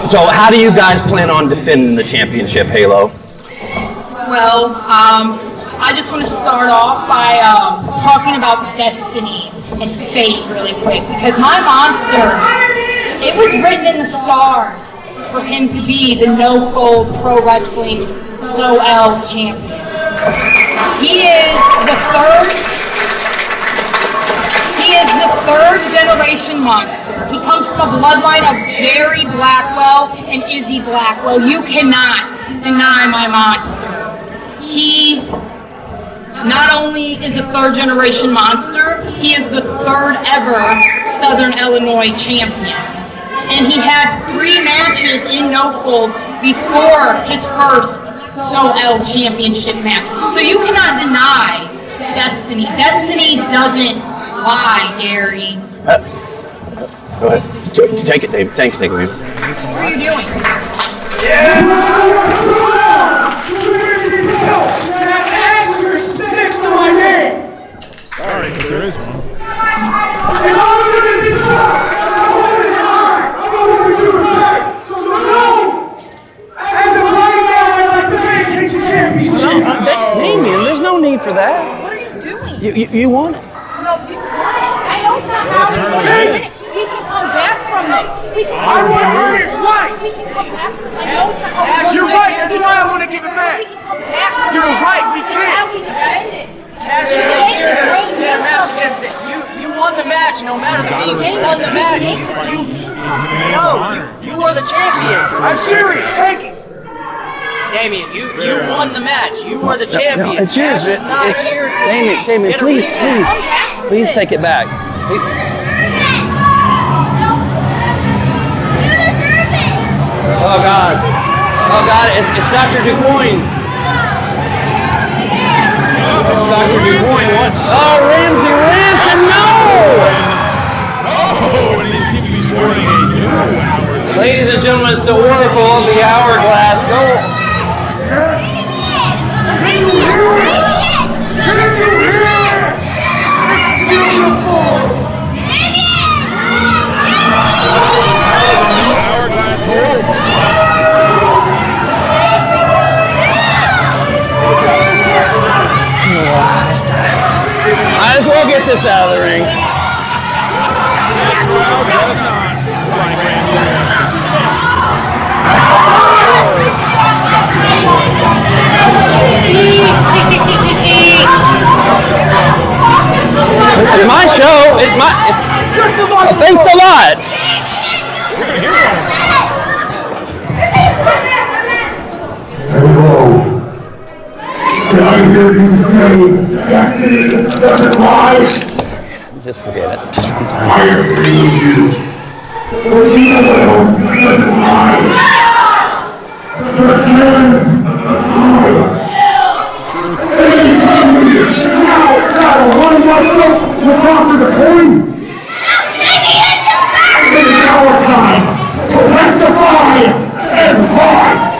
So how do you guys plan on defending the championship, Halo? Well, I just want to start off by talking about destiny and fate really quick, because my monster, it was written in the stars for him to be the No Fold Pro Wrestling SOL champion. He is the third generation monster. He comes from a bloodline of Jerry Blackwell and Izzy Blackwell. You cannot deny my monster. He not only is a third generation monster, he is the third ever Southern Illinois champion. And he had 3 matches in No Fold before his first SOL championship match. So you cannot deny destiny. Destiny doesn't lie, Gary. Go ahead. Take it, Dave. Thanks, Dave. What are you doing? Next to my name. Sorry, but there is one. And I'm going to do it right. So no. As of right now, I'd like to vacate your championship. Damian, there's no need for that. What are you doing? You want it? No, I hope that happens. We can come back from it. We can I want to earn it right. We can come back from it. I know that. You're right. That's why I want to give it back. We can come back from You're it. right. We How can. we defend it. Cash is like here to get a match against it. You won the match, no matter the means. You won the match. No, you were the champion. I'm serious. Take it. Damian, you won the match. You were the champion. No, it's yours. Cash is not here to Damian, please take it back. Oh God, it's Dr. DuPoint. It's Dr. DuPoint. What? Oh, Ramsey Ransom, no! Oh, and they seem to be scoring a new hour. Ladies and gentlemen, it's the Oracle of the Hourglass. Go. Can you hear it? Can you hear it? It's beautiful. Hourglass holds. Might as well get this out of the ring. This crowd does not like Ramsey Ransom. This is my show. Thanks a lot. We're going to hear from him. Hello. Did I hear you say destiny doesn't lie? Just forget it. I agree with you. For evil doesn't lie. The sins of time. Now, one myself will conquer the coin. It is our time to rectify and rise.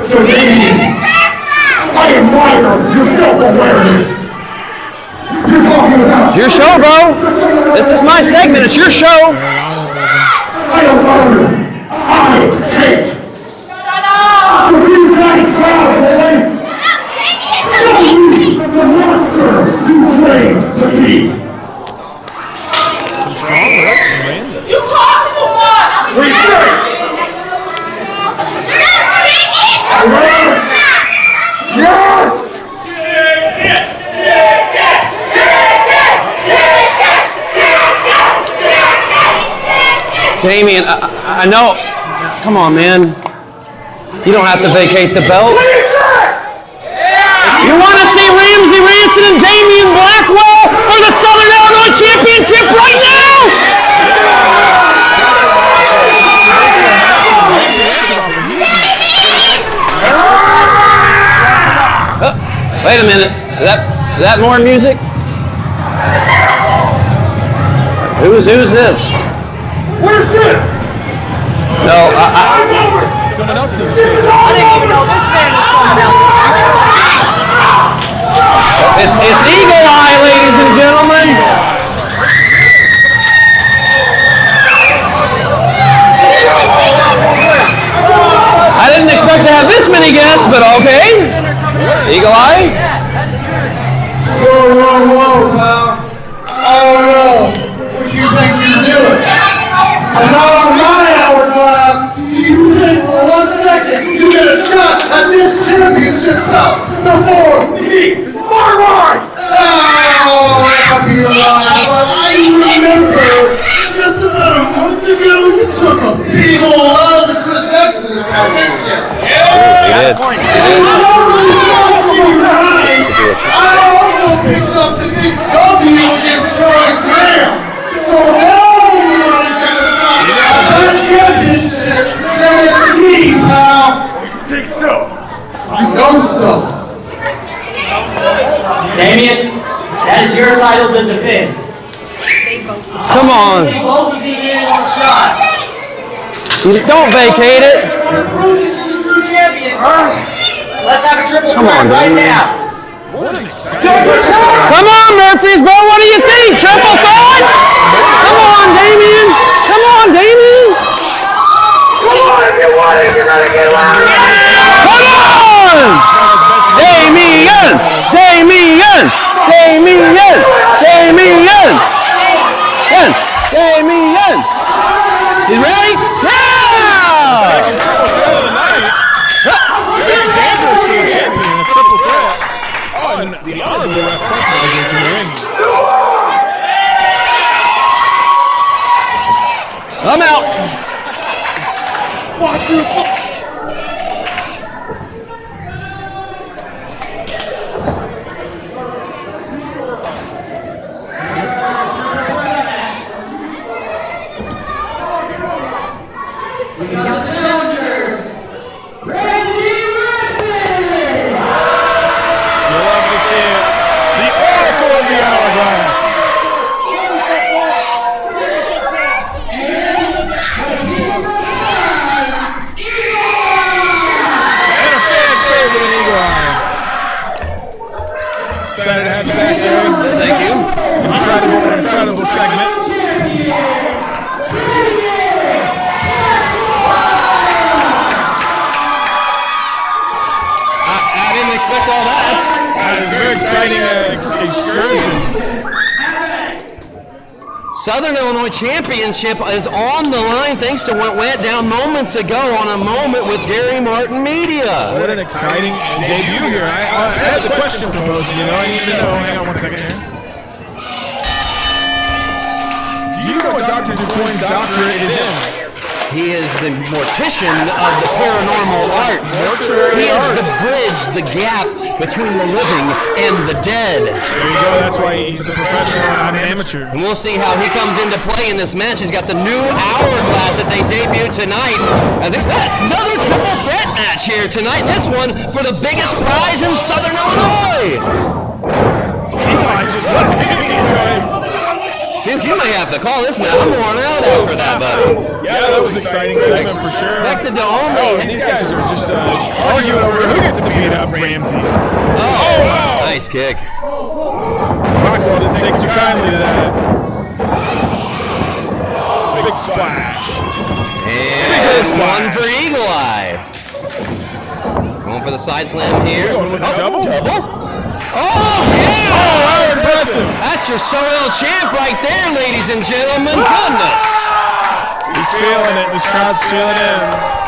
So, Damian, I admire your self-awareness. You're talking about It's your show, bro. This is my segment. It's your show. I don't learn. I take. defeat. Strong direction, man. You talk too much! Research. Yes! Damian, I know. Come on, man. You don't have to vacate the belt. You want to see Ramsey Ranson and Damian Blackwell for the Southern Illinois Championship right now? Oh, wait a minute. Is that more music? Who's this? Where's this? No, Someone else needs to stay there. I didn't even know this man was coming out this it's Eagle Eye, ladies and gentlemen. I didn't expect to have this many guests, but okay. Eagle Eye. Whoa, whoa, whoa, pal. Oh, no. What you think you're doing? And not on my hourglass. Do you think for 1 second you get a shot at this championship belt before me? Forward! Oh, happy alive. But I remember just about a month ago you took a big old L to Chris X's, didn't you? He did. I also picked up the big W against Charlie Graham. So everybody's got a shot at that championship. Then it's me, pal. You think so? I know so. Damian, that is your title to defend. Come on. Both of these in one shot. Don't vacate it. You're proving you're a true champion. Let's have a triple threat right now. Come on, Murphysboro. What do you think? Triple threat? Come on, Damian. Come on, Damian. Come on, if you want it, you're gonna get loud. Come on! Damian! Damian! Damian! Damian! Damian! You ready? Yeah! Second triple threat of the night. Very dangerous for the champion. A triple threat. Oh, and the honorable ref recognizes in the ring. I'm out. We got the challengers. You'll love to see it. The Oracle of the Hourglass. And a fan favorite in Eagle Eye. Excited to have you back, Gary. Thank you. Incredible segment. I didn't expect all that. It was a very exciting excursion. Southern Illinois Championship is on the line thanks to what went down moments ago on a moment with Gary Martin Media. What an exciting debut here. I had the question proposed, you know. I need to know. Hang on 1 second here. Do you know what Dr. DuPoint's doctorate is in? He is the mortician of the paranormal arts. He is the bridge, the gap between the living and the dead. There you go. That's why he's the professional, not an amateur. And we'll see how he comes into play in this match. He's got the new hourglass that they debuted tonight. I think another triple threat match here tonight. This one for the biggest prize in Southern Illinois. I just left him. Duke, you may have to call this match. I'm worn out after that, buddy. Yeah, that was exciting segment for sure. Back to Dome. Oh, and these guys are just arguing over who gets to beat up Ramsey. Oh, wow. Nice kick. Blackwell didn't take too kindly to that. Big splash. And one for Eagle Eye. Going for the side slam here. Going with a double? Double? Oh, yeah! Oh, how impressive! That's your SoL champ right there, ladies and gentlemen. Goodness! He's feeling it. This crowd's feeling it.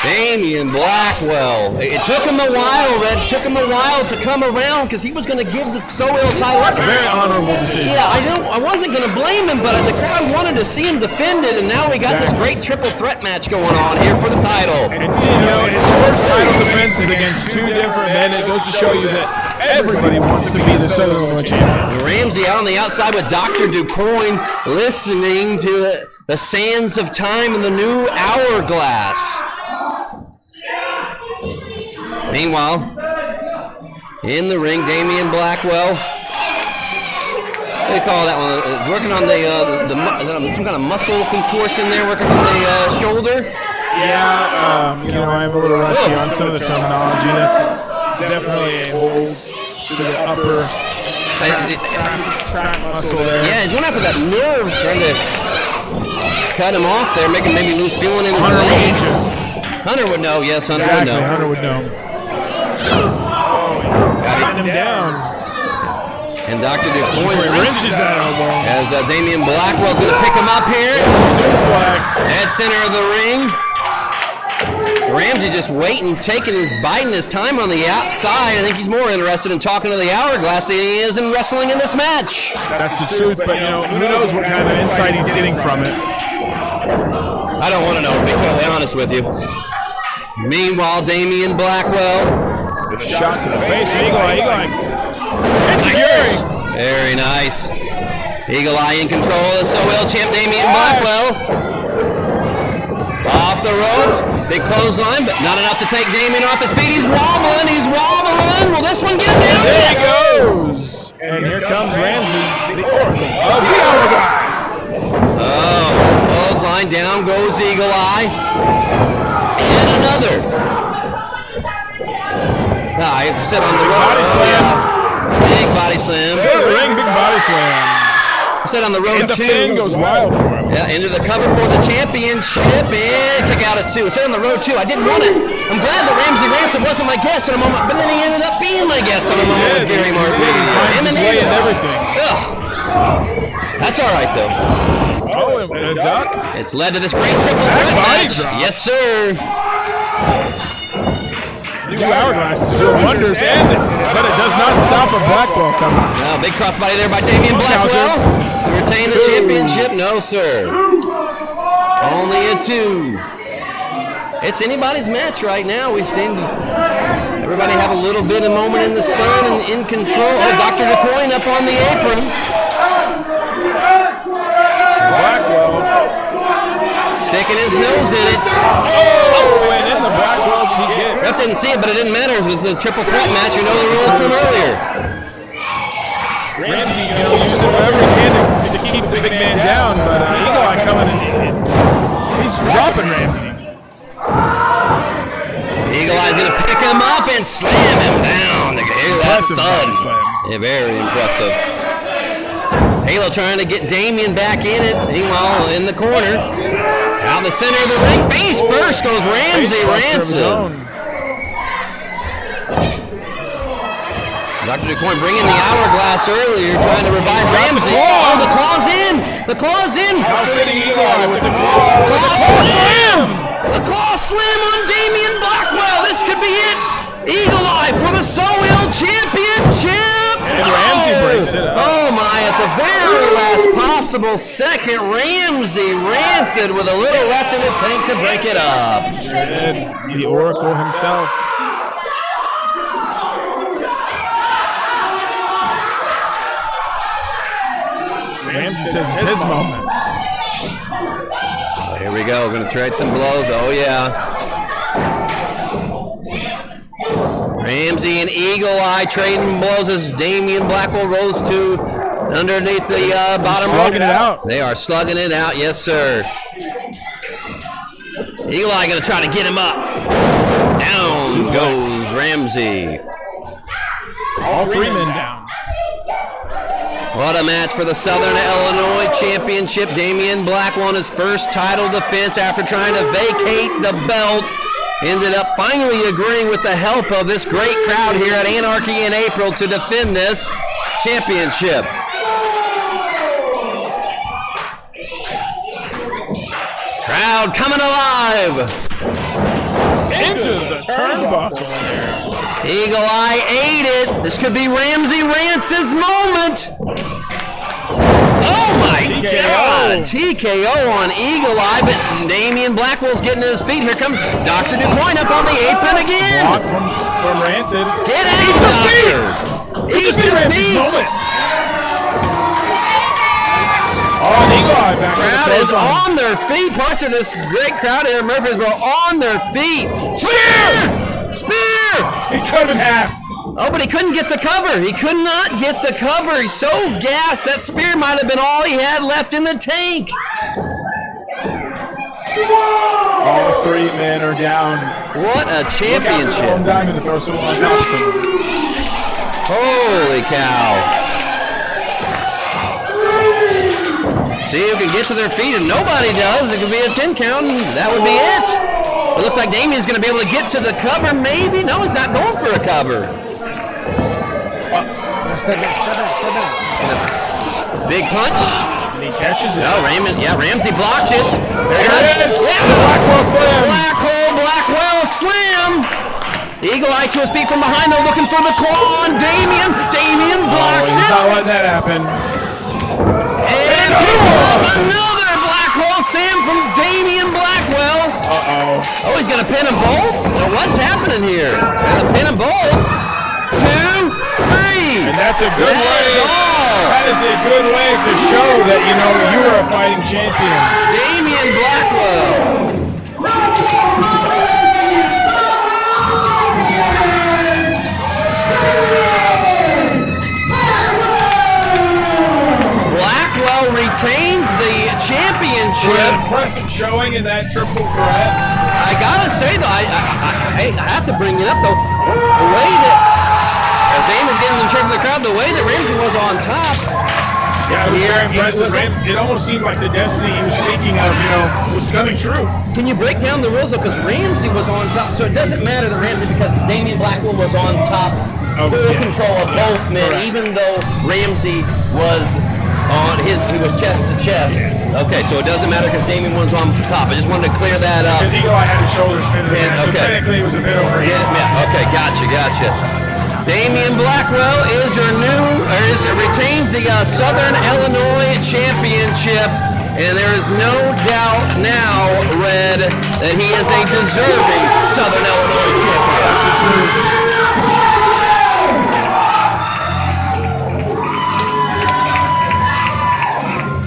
Damian Blackwell. It took him a while, Red. It took him a while to come around because he was going to give the SoL title up. Very honorable decision. Yeah, I wasn't going to blame him, but the crowd wanted to see him defend it, and now we got this great triple threat match going on here for the title. And see, his first title defense is against two different men. It goes to show you that everybody wants to be the Southern Illinois champion. Ramsey out on the outside with Dr. DuCoin listening to the sands of time in the new hourglass. Meanwhile, in the ring, Damian Blackwell. What do you call that one? Working on some kind of muscle contortion there, working on the shoulder. Yeah, I'm a little rusty on some of the terminology. That's definitely a hold to the upper track muscle there. Yeah, he's going after that nerve, trying to cut him off there, making maybe lose feeling in his legs. Hunter would know. Yes, Hunter would know. Hunter would know. Got him down. And Dr. DuCoin's wrenches that elbow. As Damian Blackwell's going to pick him up here. Suplex. At center of the ring. Ramsey just waiting, biting his time on the outside. I think he's more interested in talking to the hourglass than he is in wrestling in this match. That's the truth, but who knows what kind of insight he's getting from it. I don't want to know, to be totally honest with you. Meanwhile, Damian Blackwell. With a shot to the face. Eagle Eye. It's very nice. Eagle Eye in control of the SoL champ, Damian Blackwell. Off the ropes. Big clothesline, but not enough to take Damian off his feet. He's wobbling. Will this one get him down? There he goes. And here comes Ramsey, the Oracle of the Hourglass. Oh, clothesline. Down goes Eagle Eye. And another. I said on the road. Body slam. Big body slam. Center ring, big body slam. I said on the road. And the Finn goes wild for him. Yeah, into the cover for the championship and kick out at 2. I said on the road 2. I didn't want it. I'm glad that Ramsey Ransom wasn't my guest in a moment, but then he ended up being my guest in a moment with Gary Martin. And everything. Ugh. That's all right though. Oh, and a duck. It's led to this great triple threat match. Yes, sir. New hourglasses do wonders, but it does not stop a Blackwell coming. No, big crossbody there by Damian Blackwell. To retain the championship. No, sir. Only a 2. It's anybody's match right now. We've seen everybody have a little bit of moment in the sun and in control. Oh, Dr. DuCoin up on the apron. Blackwell sticking his nose in it. Oh, and in the Blackwells he gets. Ref didn't see it, but it didn't matter. It was a triple threat match. You know the rules from earlier. Ramsey, using whatever he can to keep the big man down, but Eagle Eye coming in. He's dropping Ramsey. Eagle Eye's going to pick him up and slam him down. That's thud. Yeah, very impressive. Halo trying to get Damian back in it. Meanwhile, in the corner. Out the center of the ring. Face first goes Ramsey Ransom. Dr. DuCoin bringing the hourglass earlier, trying to revive Ramsey. Oh, the claw's in! The claw's in! With the claw slam! The claw slam on Damian Blackwell. This could be it. Eagle Eye for the SoL Championship. And Ramsey breaks it up. Oh my! At the very last possible second, Ramsey Rancid with a little left in the tank to break it up. Sure did. The Oracle himself. Ramsey says it's his moment. Oh, here we go. Going to trade some blows. Oh, yeah. Ramsey and Eagle Eye trading blows as Damian Blackwell rolls to underneath the bottom rope. Slugging it out. They are slugging it out. Yes, sir. Eagle Eye going to try to get him up. Down goes Ramsey. All 3 men down. What a match for the Southern Illinois Championship. Damian Blackwell won his first title defense after trying to vacate the belt ended up finally agreeing with the help of this great crowd here at Anarchy in April to defend this championship. Crowd coming alive. Into the turnbuckle. Eagle Eye ate it. This could be Ramsey Rance's moment. Oh my God! TKO on Eagle Eye, but Damian Blackwell's getting to his feet. Here comes Dr. DuQuoin up on the apron again. Block from Rancid. Get out, Doctor! Eat the feet! Oh, Eagle Eye back. Crowd is on their feet. Parts of this great crowd here in Murphysboro on their feet. Spear! Spear! He cut him in half. Oh, but he couldn't get the cover. He could not get the cover. He's so gassed. That spear might have been all he had left in the tank. All three men are down. What a championship. Look out for Diamond to throw someone on top of someone. Holy cow. See who can get to their feet, and nobody does. It could be a 10 count, and that would be it. It looks like Damian's going to be able to get to the cover, maybe. No, he's not going for a cover. Step back. Big punch. And he catches it. Oh, Ramsey blocked it. There it is. Yeah. Blackwell slam. Blackwell slam. Eagle Eye to his feet from behind, though, looking for the claw on Damian. Damian blocks He's it. not letting that happen. And picks up another black hole slam from Damian Blackwell. Uh-oh. Oh, he's going to pin them both? Well, what's happening here? Going to pin them both. 2, 3. And that's a good way. That is a good way to show that, you know, you are a fighting champion. Damian Blackwell. Blackwell retains the championship. Impressive showing in that triple threat. I gotta say though, I have to bring it up though. The way that Damian's getting in charge of the crowd, the way that Ramsey was on top. Yeah, it was very impressive. It almost seemed like the destiny he was speaking of, you know, was coming true. Can you break down the rules though? Because Ramsey was on top, so it doesn't matter that Ramsey, because Damian Blackwell was on top, full control of both men, even though Ramsey was on he was chest to chest. Yes. Okay, so it doesn't matter because Damian was on top. I just wanted to clear that up. Because Eagle Eye had his shoulders pinned in there, so technically it was a bit over here. Okay, gotcha. Damian Blackwell retains the Southern Illinois Championship, and there is no doubt now, Red, that he is a deserving Southern Illinois champion. That's the truth.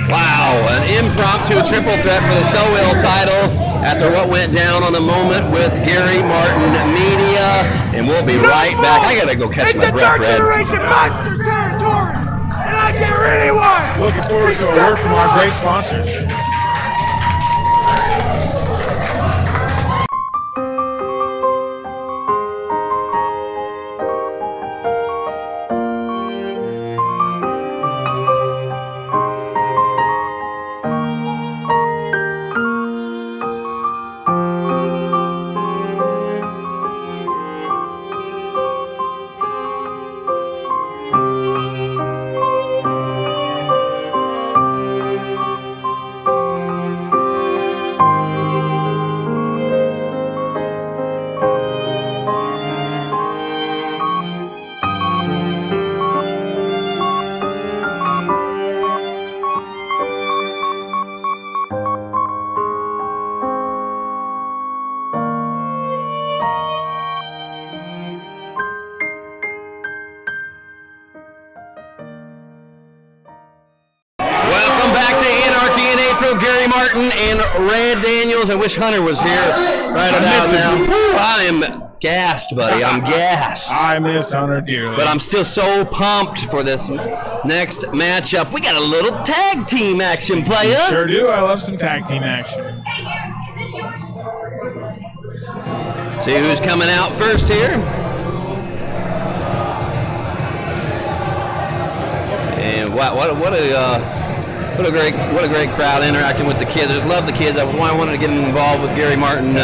Wow, an impromptu triple threat for the So-Ill title after what went down on the moment with Gary Martin Media. And we'll be right back. I gotta go catch my breath, Red. It's a third generation monster territory, and I dare anyone. Looking forward to a word from our great sponsors. Gary Martin and Red Daniels. I wish Hunter was here right about now. I am gassed, buddy. I'm gassed. I miss Hunter dearly. But I'm still so pumped for this next matchup. We got a little tag team action, player. Sure do. I love some tag team action. See who's coming out first here. And what What a great crowd interacting with the kids. I just love the kids. That was why I wanted to get them involved with Gary Martin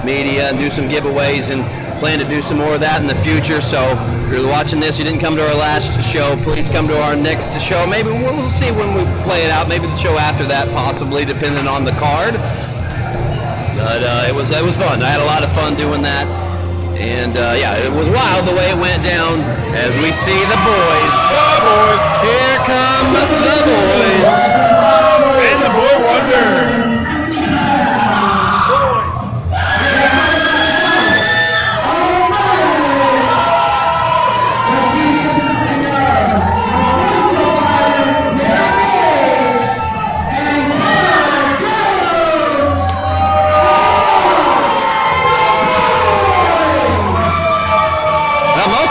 Media and do some giveaways and plan to do some more of that in the future. So if you're watching this, you didn't come to our last show, please come to our next show. Maybe we'll see when we play it out. Maybe the show after that, possibly, depending on the card. But it was fun. I had a lot of fun doing that. And yeah, it was wild the way it went down as we see the boys. The boys. Here come the boys. And the boy wonder.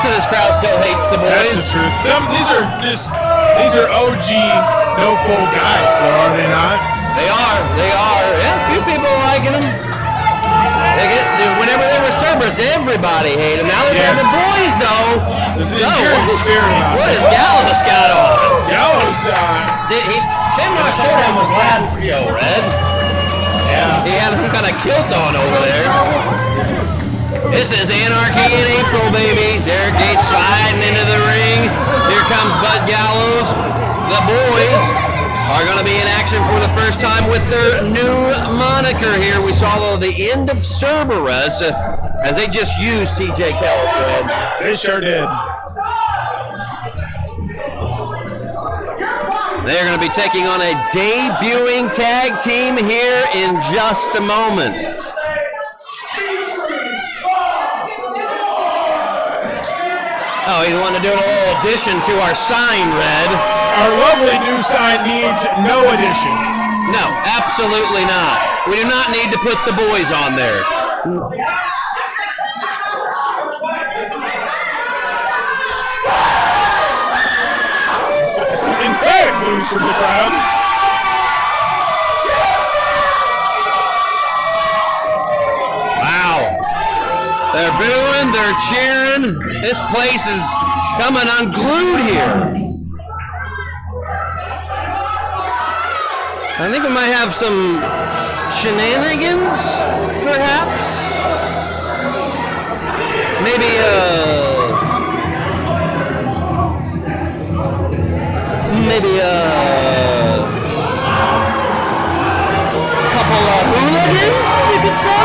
This crowd still hates the boys. That's the truth. These are OG no full guys, though, are they not? They are. Yeah, a few people liking them. Whenever they were Cerberus, everybody hated them. Now that they're the boys, though. What has Gallows got on? Gallows. Shamrock Showdown was last show, Red. Yeah. He had some kind of kilt on over there. This is Anarchy in April, baby. Derek Gates sliding into the ring. Here comes Bud Gallows. The boys are going to be in action for the first time with their new moniker here. We saw the end of Cerberus as they just used TJ Kellis. They sure did. They're going to be taking on a debuting tag team here in just a moment. Oh, he's wanting to do a little addition to our sign, Red. Our lovely new sign needs no addition. No, absolutely not. We do not need to put the boys on there. Some emphatic moves from the crowd. They're booing, they're cheering. This place is coming unglued here. I think we might have some shenanigans, perhaps. Maybe a couple of hooligans, you could say.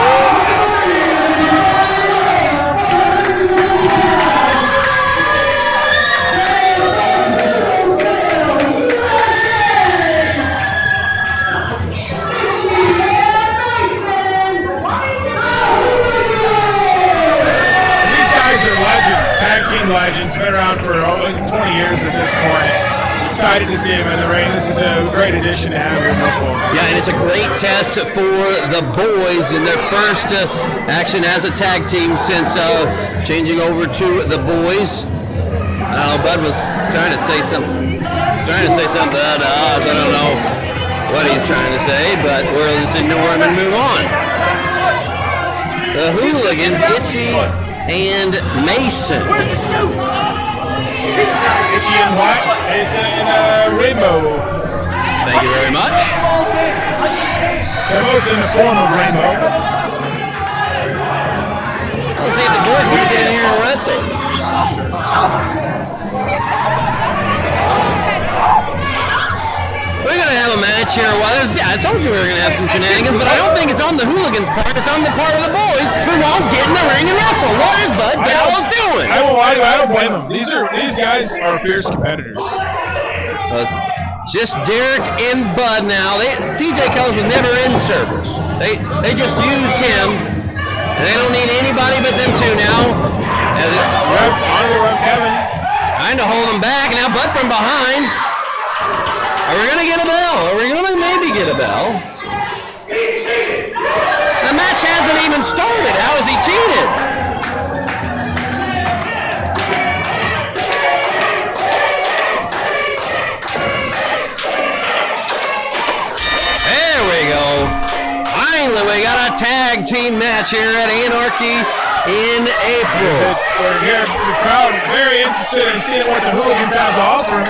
Legends, been around for 20 years at this point. Excited to see him in the ring. This is a great addition to have here in Buffalo. Yeah, and it's a great test for the boys in their first action as a tag team since changing over to the boys. I don't know, Bud was trying to say something. Trying to say something to us. I don't know what he's trying to say, but we'll just ignore him and move on. The Hooligans, Itchy and Mason. Itchy and Black, Mason and Rainbow. Thank you very much. They're both in the form of Rainbow. Let's see if the boys want to get in here and wrestle. We're going to have a match here. Well, I told you we were going to have some shenanigans, but I don't think it's on the Hooligans' part. It's on the part of the boys who won't get in the ring and wrestle. What is Bud Gallows doing? I won't lie to you, I don't blame them. These guys are fierce competitors. Just Derek and Bud now. TJ Kellis was never in service. They just used him, and they don't need anybody but them two now. Kevin. Trying to hold them back. Now Bud from behind. Are we going to get a bell? Are we going to maybe get a bell? The match hasn't even started. How has he cheated? There we go. Finally, we got a tag team match here at Anarchy in April. We're here, the crowd very interested in seeing what the Hooligans have to offer.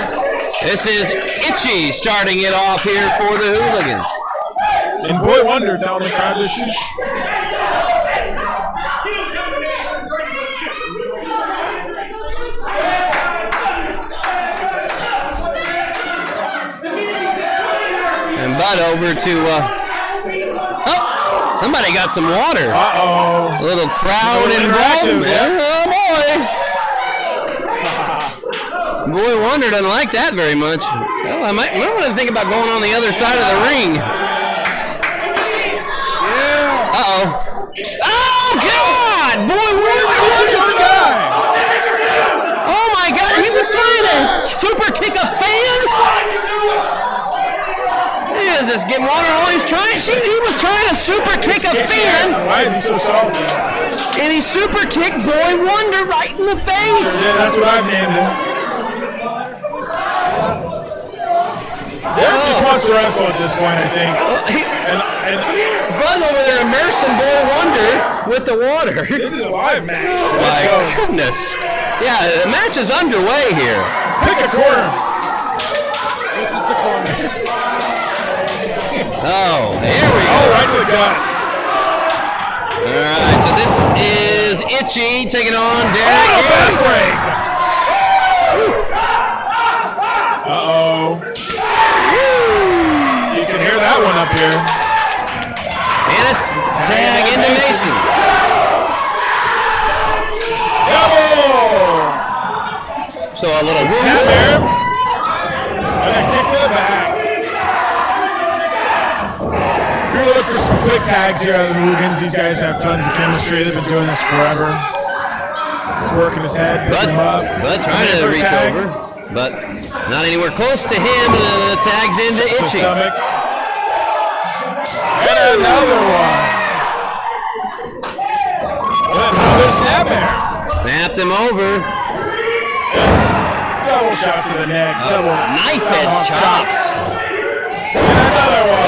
This is Itchy starting it off here for the Hooligans. And Boy Wonder telling the crowd to shush. And Bud over to, somebody got some water. Uh-oh. A little crowd involvement. Oh, boy. Boy Wonder doesn't like that very much. Well, I might want to think about going on the other side of the ring. Uh-oh. Oh, God! Boy Wonder! Oh, my God! He was trying to super kick a fan? He is just getting water. Oh, he was trying to super kick a fan. Why is he so salty? And he super kicked Boy Wonder right in the face. Yeah, that's what I've named him. Derek just wants to wrestle at this point, I think. And Bud over there immersing Boy Wonder with the water. This is a live match. My goodness. Yeah, the match is underway here. Pick a corner. This is the corner. Oh, here we go. Oh, right to the gut. All right, so this is Itchy taking on Derek. Oh, back break. Uh-oh. You can hear that one up here. And it's tag into Mason. Double. So a little Snap there. And then kick to the back. We're going to look for some quick tags here at the Hooligans. These guys have tons of chemistry. They've been doing this forever. He's working his head, picking him up. But trying to reach over. But not anywhere close to him. And the tag's into Itchy. Stomach. And another one. Another snap there. Snapped him over. Double shot to the neck. Double knife edge chops. And another one.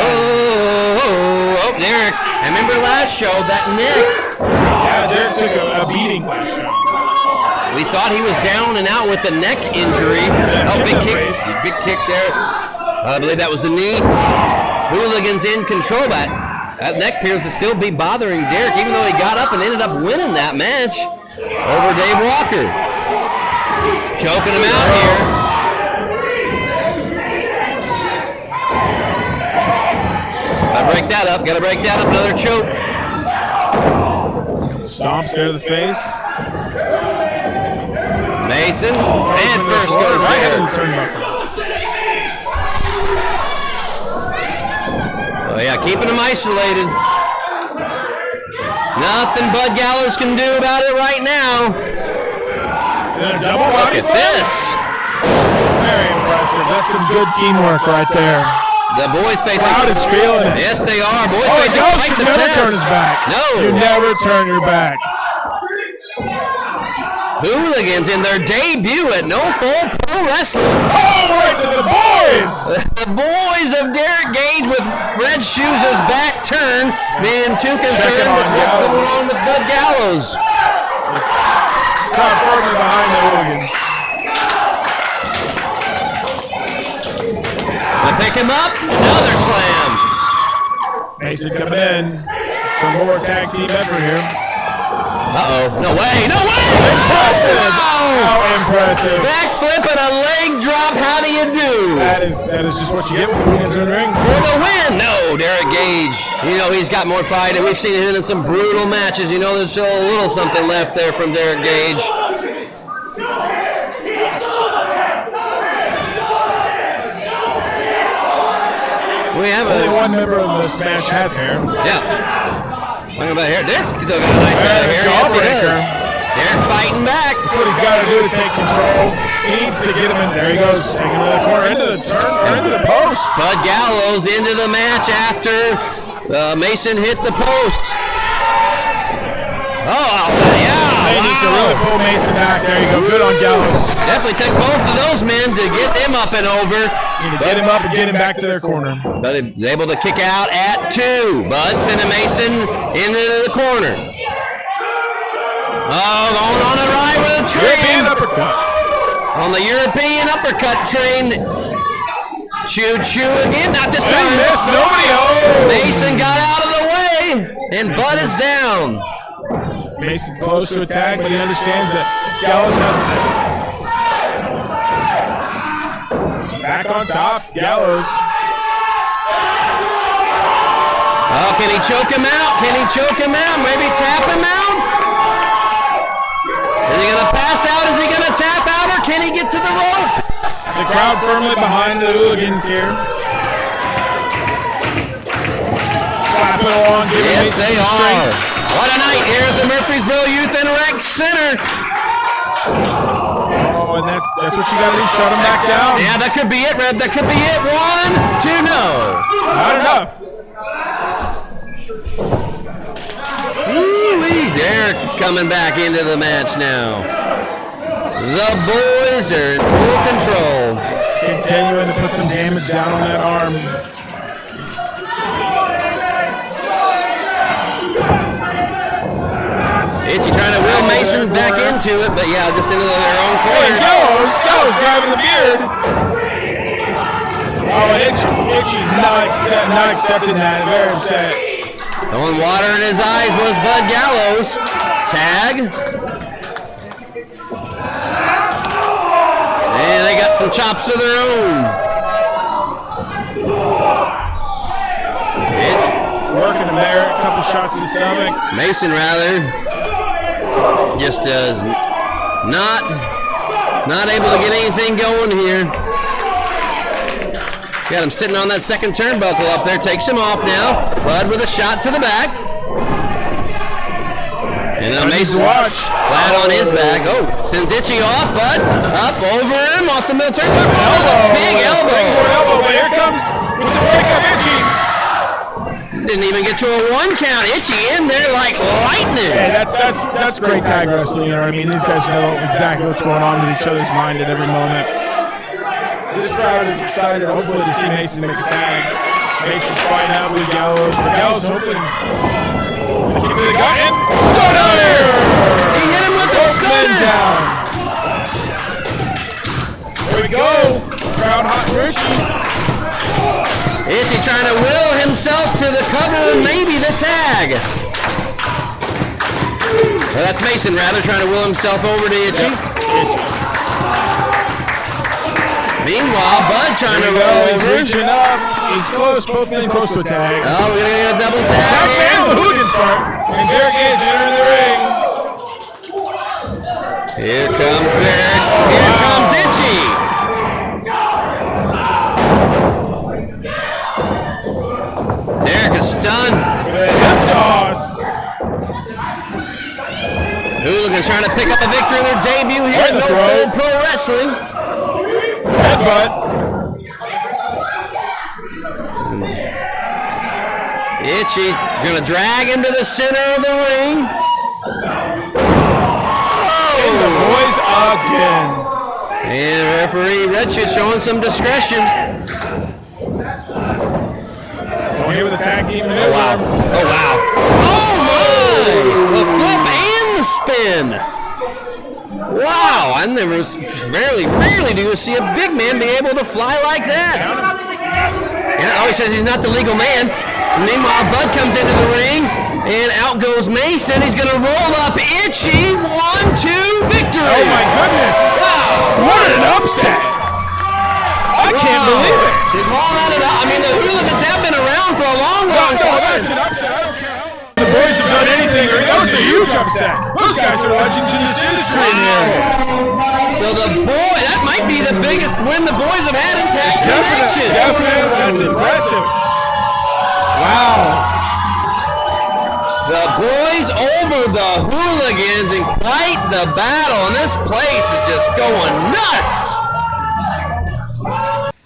Oh, Derek. I remember last show, that neck. Yeah, Derek took a beating last show. We thought he was down and out with a neck injury. Oh, big kick. Big kick there. I believe that was the knee. Hooligans in control. That neck appears to still be bothering Derek, even though he got up and ended up winning that match over Dave Walker. Choking him out here. Gotta break that up. Gotta break that up. Another choke. Stomps there to the face. Mason. And first goes right there. into the turnbuckle. Oh yeah, keeping him isolated. Nothing Bud Gallows can do about it right now. And a double body Look at this. Very impressive. That's some good teamwork right there. The boys facing. Crowd is feeling it. Yes, they are. Boys Oh, facing no, quite should the never test. turn his back. No. You never turn your back. Hooligans in their debut at No Full Pro Wrestling. Oh, right to the boys. The boys of Derek Gage with red shoes as back turn, being too concerned with what's going on with Bud Gallows. Crowd firmly behind the Hooligans. They pick him up. Another slam. Mason coming in. Some more tag team effort here. Uh-oh. No way. No way. Impressive. How impressive. Backflip and a leg drop. How do you do? That is just what you get when the Hooligans are in the ring. For the win. No, Derek Gage. You know, he's got more fight, and we've seen him in some brutal matches. You know, there's still a little something left there from Derek Gage. We have Only one member of this match has hair. Yeah. Talking about hair. Derek's still got a nice head of hair. Yes, he does. Derek fighting back. That's what he's got to do to take control. He needs to get him in. There he goes. Taking to the corner, into the turn, or into the post. Bud Gallows into the match after Mason hit the post. Oh, yeah. They need to really pull Mason back. There you go. Good on Gallows. Definitely take both of those men to get them up and over. Need to get him up and get him back to their corner. But he's able to kick out at 2. Bud sending Mason into the corner. Oh, going on a ride with a train. European uppercut. On the European uppercut train, Choo-choo again, not this They time. missed. Nobody. Oh! Mason got out of the way, and Bud is down. Mason close to attack, but he understands that Gallows has back on top. Gallows. Oh, can he choke him out? Can he choke him out? Maybe tap him out? Is he going to pass out? Is he going to tap out, or can he get to the rope? The crowd firmly behind the Hooligans here. Clapping along, giving Yes, Mason they some are. strength. What a night here at the Murphysboro Youth and Rec Center. Oh, and that's what you got to do. Shut him back down. Yeah, that could be it, Red. That could be it. 1, 2, no. Not enough. Woo-wee. They're coming back into the match now. The boys are in full control. Continuing to put some damage down on that arm. Itchy trying to will Mason back into it, but yeah, just into their own corner. Gallows grabbing the beard. Oh, Itchy not accepting that. Very upset. Throwing water in his eyes was Bud Gallows. Tag. And they got some chops of their own. Working him there. A couple shots to the stomach. Mason rather just does not able to get anything going here. Got him sitting on that second turnbuckle up there. Takes him off now. Bud with a shot to the back. And now Mason flat on his back. Oh, sends Itchy off. Bud up over him off the middle turnbuckle. Big elbow. But here comes with the breakup Itchy. Didn't even get to a 1 count. Itchy in there like lightning. Hey, that's great tag wrestling. You know what I mean? These guys know exactly what's going on with each other's mind at every moment. This crowd is excited, hopefully, to see Mason make a tag. Mason's fighting out with Gallows, but Gallows hopefully keep it going. Stunner! He hit him with the stunner. Down. There we go. Crowd hot and Richie. Itchy trying to will himself to the cover and maybe the tag. Well, that's Mason rather trying to will himself over to Itchy. Meanwhile, Bud trying to roll He's over. reaching up. He's close. Both getting close to a tag. Oh, we're going to get a double tag. Tap fan on the Hooligans part. And Derek Gage entering the ring. Here comes Derek. Here comes Itchy. Derek is stunned. The hip toss. Hooligans trying to pick up a victory in their debut here Right at in the No throat. Hold Pro Wrestling. Headbutt. Itchy gonna drag him to the center of the ring. And the boys again. And referee Retch showing some discretion. Going here with the tag team maneuver. Oh wow. Oh wow. Oh my! The flip and the spin. Wow, I never rarely do you see a big man be able to fly like that. Yeah, oh, he says he's not the legal man. Meanwhile, Bud comes into the ring, and out goes Mason. He's going to roll up Itchy. 1-2 victory. Oh my goodness. Wow. What an upset. I can't believe it. They've all had it out. I mean, the Hooligans have been around for a long No, time. that's an upset. I don't care how long the boys have done anything. That was a huge upset. Those guys are legends in this industry now. So the boy, that might be the biggest win the boys have had in tag team action. Definitely. That's impressive. Wow. The boys over the Hooligans in quite the battle, and this place is just going nuts.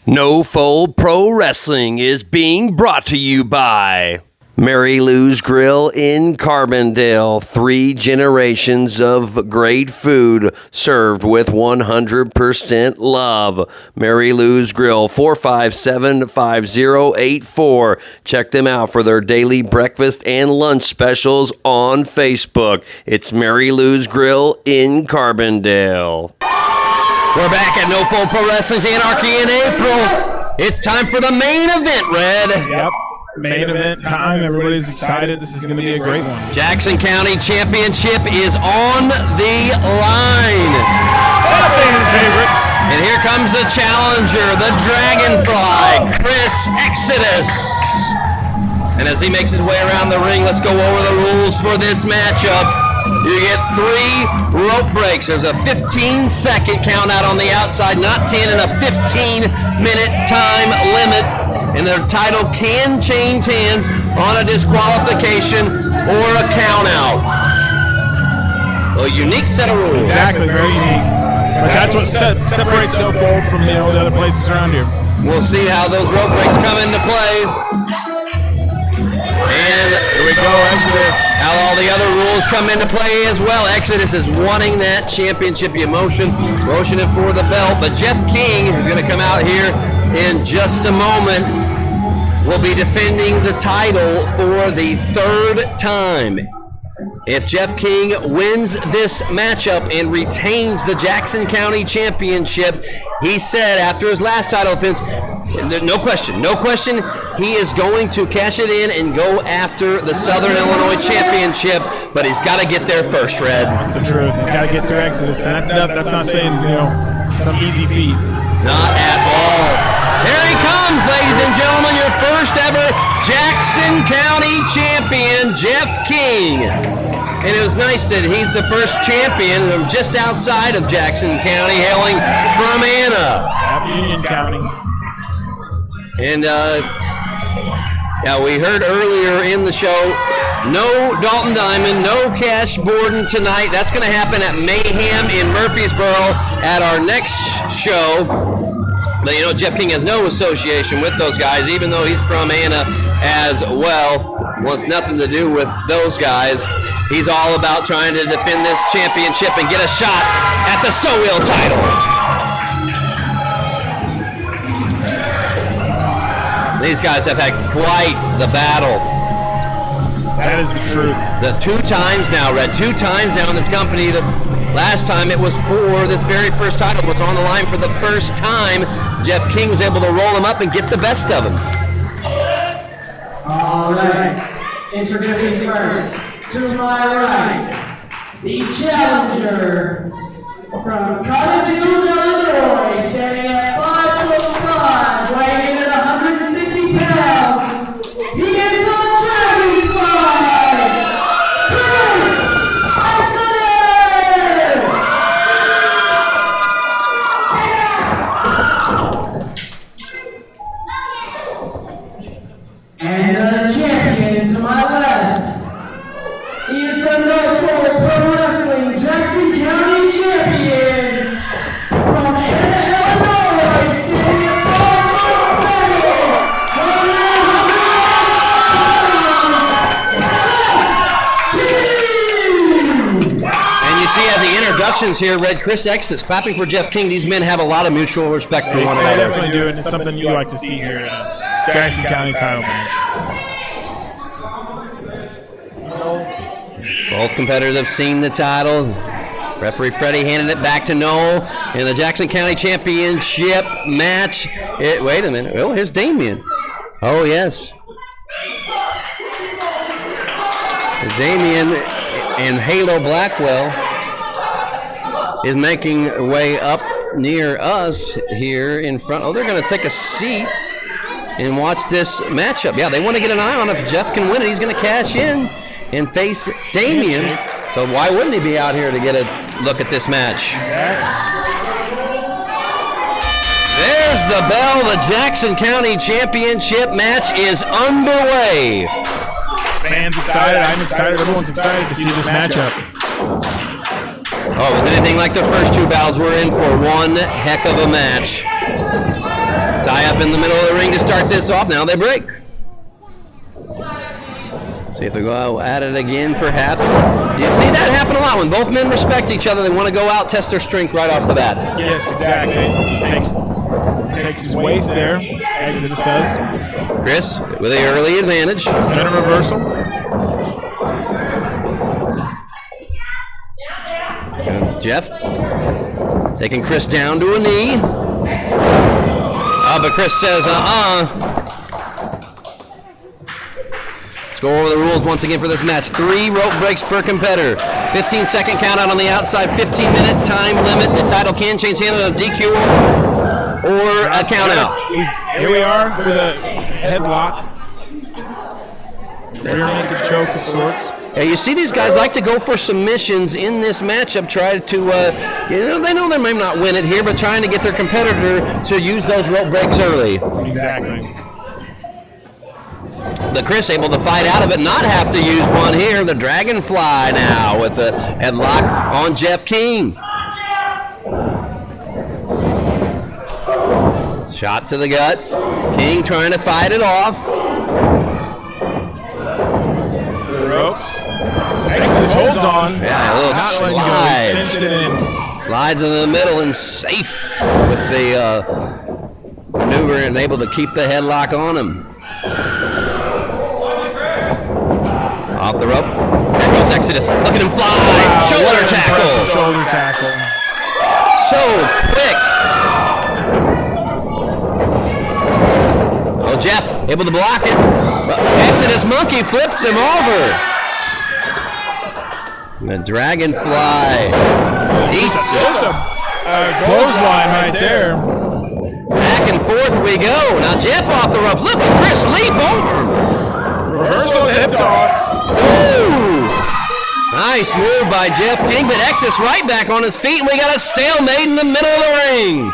No Fold Pro Wrestling is being brought to you by Mary Lou's Grill in Carbondale. 3 generations of great food served with 100% love. Mary Lou's Grill, 457-5084. Check them out for their daily breakfast and lunch specials on Facebook. It's Mary Lou's Grill in Carbondale. We're back at No Fold Pro Wrestling's Anarchy in April. It's time for the main event, Red. Yep. Main event time. Everybody's excited. This is going to be a great one. Jackson County Championship is on the line. Fan favorite. And here comes the challenger, the Dragonfly, Chris Exodus. And as he makes his way around the ring, let's go over the rules for this matchup. You get 3 rope breaks. There's a 15-second count out on the outside, not 10, and a 15-minute time limit. And their title can change hands on a disqualification or a count out. A unique set of rules. Exactly, very unique. But that's what separates No Fold from the other places around here. We'll see how those rope breaks come into play. And here we go, Exodus. How all the other rules come into play as well. Exodus is wanting that championship motioning for the belt. But Jeff King, who's going to come out here in just a moment, will be defending the title for the 3rd time. If Jeff King wins this matchup and retains the Jackson County Championship, he said after his last title defense, no question, he is going to cash it in and go after the Southern Illinois Championship, but he's got to get there first, Red. That's the truth. He's got to get through Exodus, and that's not saying, some easy feat. Not at all. Here he comes, ladies and gentlemen, your first ever Jackson County champion, Jeff King. And it was nice that he's the first champion from just outside of Jackson County, hailing from Anna. Union County. And we heard earlier in the show, no Dalton Diamond, no Cash Borden tonight. That's going to happen at Mayhem in Murphysboro at our next show. But Jeff King has no association with those guys, even though he's from Anna as well. Wants nothing to do with those guys. He's all about trying to defend this championship and get a shot at the So-Will title. These guys have had quite the battle. That is the truth. The 2 times now, Red, 2 times now in this company. The last time it was for this very first title was on the line for the first time. Jeff King was able to roll him up and get the best of him. All right, introducing first, to my right, the challenger from Cottage Hills, Illinois, standing at 5'5", weighing in at 160 pounds. He is the Dragonfly, Chris Exodus! And the champion to my left, he is the North Pole Pro Wrestling Jackson County champion from Anna, Illinois, standing at 5'7", And you see at the introductions here, Red, Chris Exodus clapping for Jeff King. These men have a lot of mutual respect for one They another. definitely do, and it's something you like to see here in a Jackson County title match. Both competitors have seen the title. Referee Freddie handed it back to Noel in the Jackson County Championship match. Wait a minute. Oh, here's Damian. Oh, yes. Damian and Halo Blackwell is making way up near us here in front. Oh, they're going to take a seat and watch this matchup. Yeah, they want to get an eye on if Jeff can win it. He's going to cash in and face Damian. So why wouldn't he be out here to get a look at this match? There's the bell. The Jackson County Championship match is underway. Fans excited. I'm excited. Everyone's excited to see this matchup. Oh, with anything like the first 2 battles, we're in for one heck of a match. Tie up in the middle of the ring to start this off. Now they break. See if they go at it again, perhaps. You see that happen a lot when both men respect each other. They want to go out, test their strength right off the bat. Yes, exactly. Takes his waist there. Exodus does. Chris with the early advantage. And a reversal. And Jeff taking Chris down to a knee. Oh, but Chris says, Let's go over the rules once again for this match. 3 rope breaks per competitor. 15-second count out on the outside. 15-minute time limit. The title can change hands on a DQ or a count out. Here we are with a headlock. Rear naked choke of sorts. Yeah, you see these guys like to go for submissions in this matchup, try to, they know they may not win it here, but trying to get their competitor to use those rope breaks early. Exactly. But Chris able to fight out of it, not have to use one here. The Dragonfly now with the headlock on Jeff King. Shot to the gut. King trying to fight it off. Ropes. Exodus holds on. Yeah, a little slide. Cinched it in. Slides in the middle and safe with the maneuver and able to keep the headlock on him. Off the rope. There goes Exodus. Look at him fly. Wow, shoulder tackle. Shoulder tackle. So quick. Oh, Jeff able to block it. But Exodus monkey flips him over. The Dragonfly. Just a clothesline right there. Back and forth we go. Now Jeff off the ropes. Look at Chris leap over. Reversal hip toss. Ooh. Nice move by Jeff King, but Exodus right back on his feet, and we got a stalemate in the middle of the ring.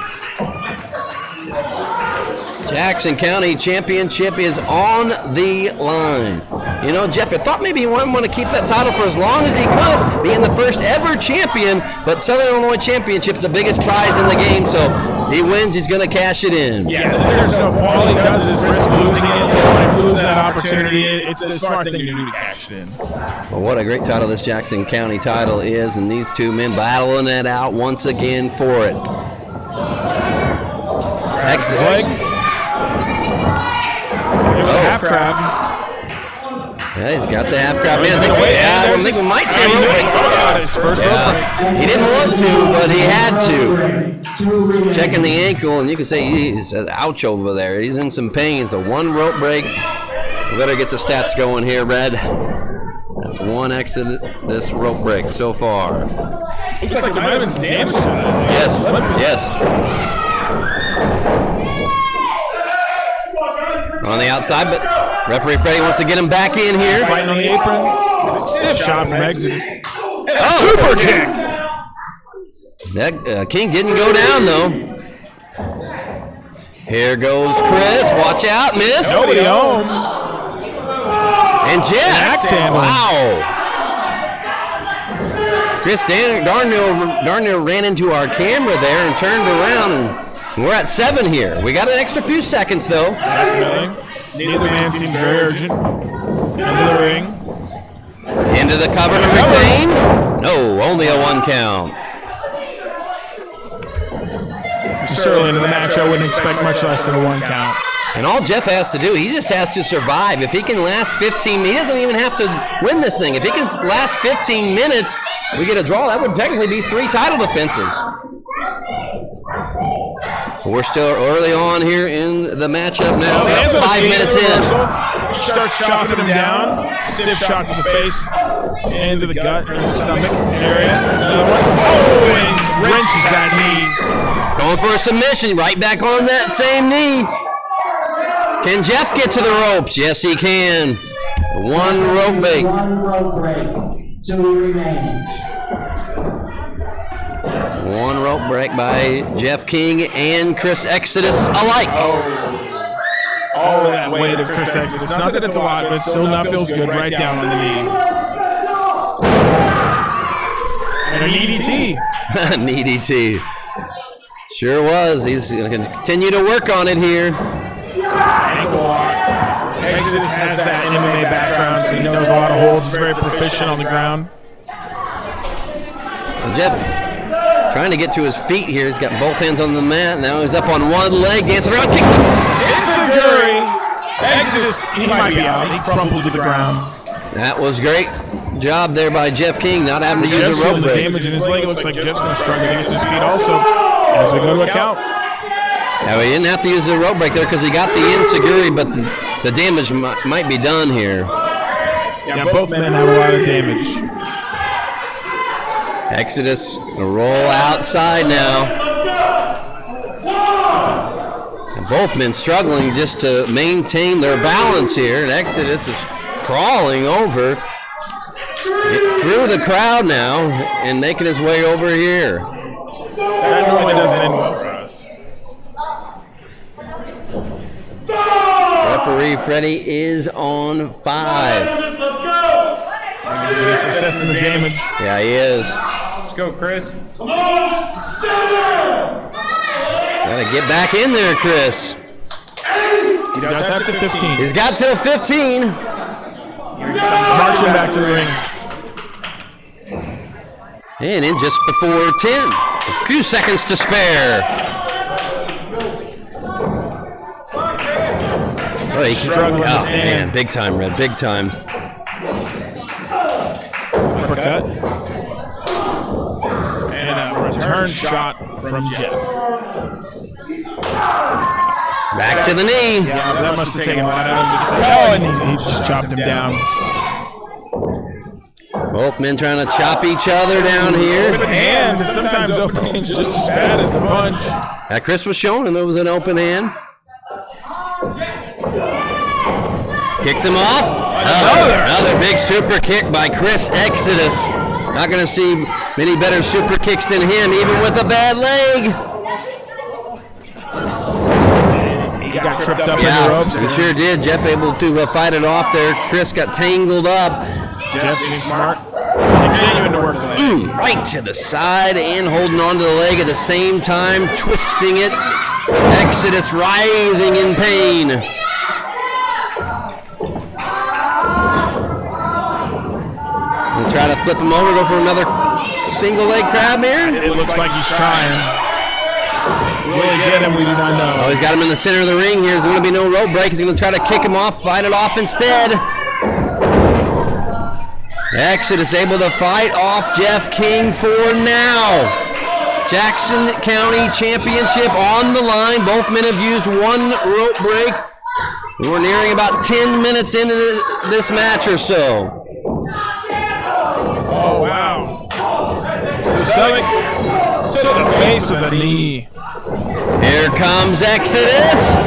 Jackson County Championship is on the line. You know, Jeff, I thought maybe he wouldn't want to keep that title for as long as he could, being the first ever champion, but Southern Illinois Championship's the biggest prize in the game, so he wins, he's going to cash it in. Yeah, there's no, all he does is risk losing it, lose that opportunity. It's a smart thing to do to cash it in. Well, what a great title this Jackson County title is, and these two men battling it out once again for it. Exodus leg. Half crab. Yeah, he's got the half crab in. I think we might see a rope break. He didn't want to, but he had to. Checking the ankle, and you can say he's ouch over there. He's in some pain. So 1 rope break. We better get the stats going here, Red. That's 1 exit this rope break so far. Looks like there might have been some damage to that. Yes. On the outside, but referee Freddie wants to get him back in here. Fighting on the apron. Stiff shot from Exodus. Super kick. That, King didn't go down, though. Here goes Chris. Watch out, miss. Nobody home. And Jeff. Wow. Chris darn near ran into our camera there and turned around, and we're at 7 here. We got an extra few seconds, though. Neither man seemed very urgent. Into the ring. Into the cover to retain. No, only a 1 count. Certainly into the match, I wouldn't expect much less than a 1 count. And all Jeff has to do, he just has to survive. If he can last 15, he doesn't even have to win this thing. If he can last 15 minutes, we get a draw. That would technically be 3 title defenses. We're still early on here in the matchup now. About 5 minutes in. Starts chopping him down. Stiff shot to the face. Into the gut, into the stomach area. Another one. Oh, and wrenches that knee. Going for a submission, right back on that same knee. Can Jeff get to the ropes? Yes, he can. 1 rope break. 1 rope break. 2 remain. 1 rope break by Jeff King and Chris Exodus alike. All of that weight of Chris Exodus. Not that it's a lot, but it still not feels good right down on the knee. And a DDT. DDT. Sure was. He's going to continue to work on it here. Ankle lock. Exodus has that MMA background, so he knows a lot of holds. He's very proficient on the ground. Jeff trying to get to his feet here. He's got both hands on the mat. Now he's up on 1 leg, dancing around. It's a jury. Exodus, he might be out. He crumpled to the ground. That was great job there by Jeff King, not having to use a rope break. The damage in his leg. It looks like Jeff's going to struggle to get to his feet also as we go to a count. Now, he didn't have to use the rope break there because he got the enziguri, but the damage might be done here. Yeah, both men have a lot of damage. Exodus roll outside now. And both men struggling just to maintain their balance here. And Exodus is crawling over through the crowd now and making his way over here. That normally doesn't end well for us. Referee Freddie is on 5. He's assessing the damage. Yeah, he is. Let's go, Chris. Come on, 7! Gotta get back in there, Chris. He does have to 15. He's got till 15. He's marching back to the ring. And in just before 10. A few seconds to spare. Oh, he Struggling to stand. man, big time, Red, big time. Uppercut. And a return shot from Jeff. Back to the knee. Yeah, that must have taken a lot out of him. Oh, and he just chopped him down. Both men trying to chop each other down here. Open hand. Sometimes open hand's just as bad as a punch. Chris was showing him there was an open hand. Kicks him off. Another big super kick by Chris Exodus. Not going to see many better super kicks than him, even with a bad leg. He got tripped up in the ropes. He sure did. Jeff able to fight it off there. Chris got tangled up. Jeff being smart. Continuing to work the leg. Right to the side and holding on to the leg at the same time, twisting it. Exodus writhing in pain. We'll try to flip him over, go for another single leg crab here. It looks like he's trying. Will he get him? We do not know. Oh, he's got him in the center of the ring here. There's going to be no rope break. He's going to try to kick him off, fight it off instead. Exodus able to fight off Jeff King for now. Jackson County Championship on the line. Both men have used one rope break. We're nearing about 10 minutes into this match or so. Oh, wow. To the stomach. To the face with a knee. Here comes Exodus.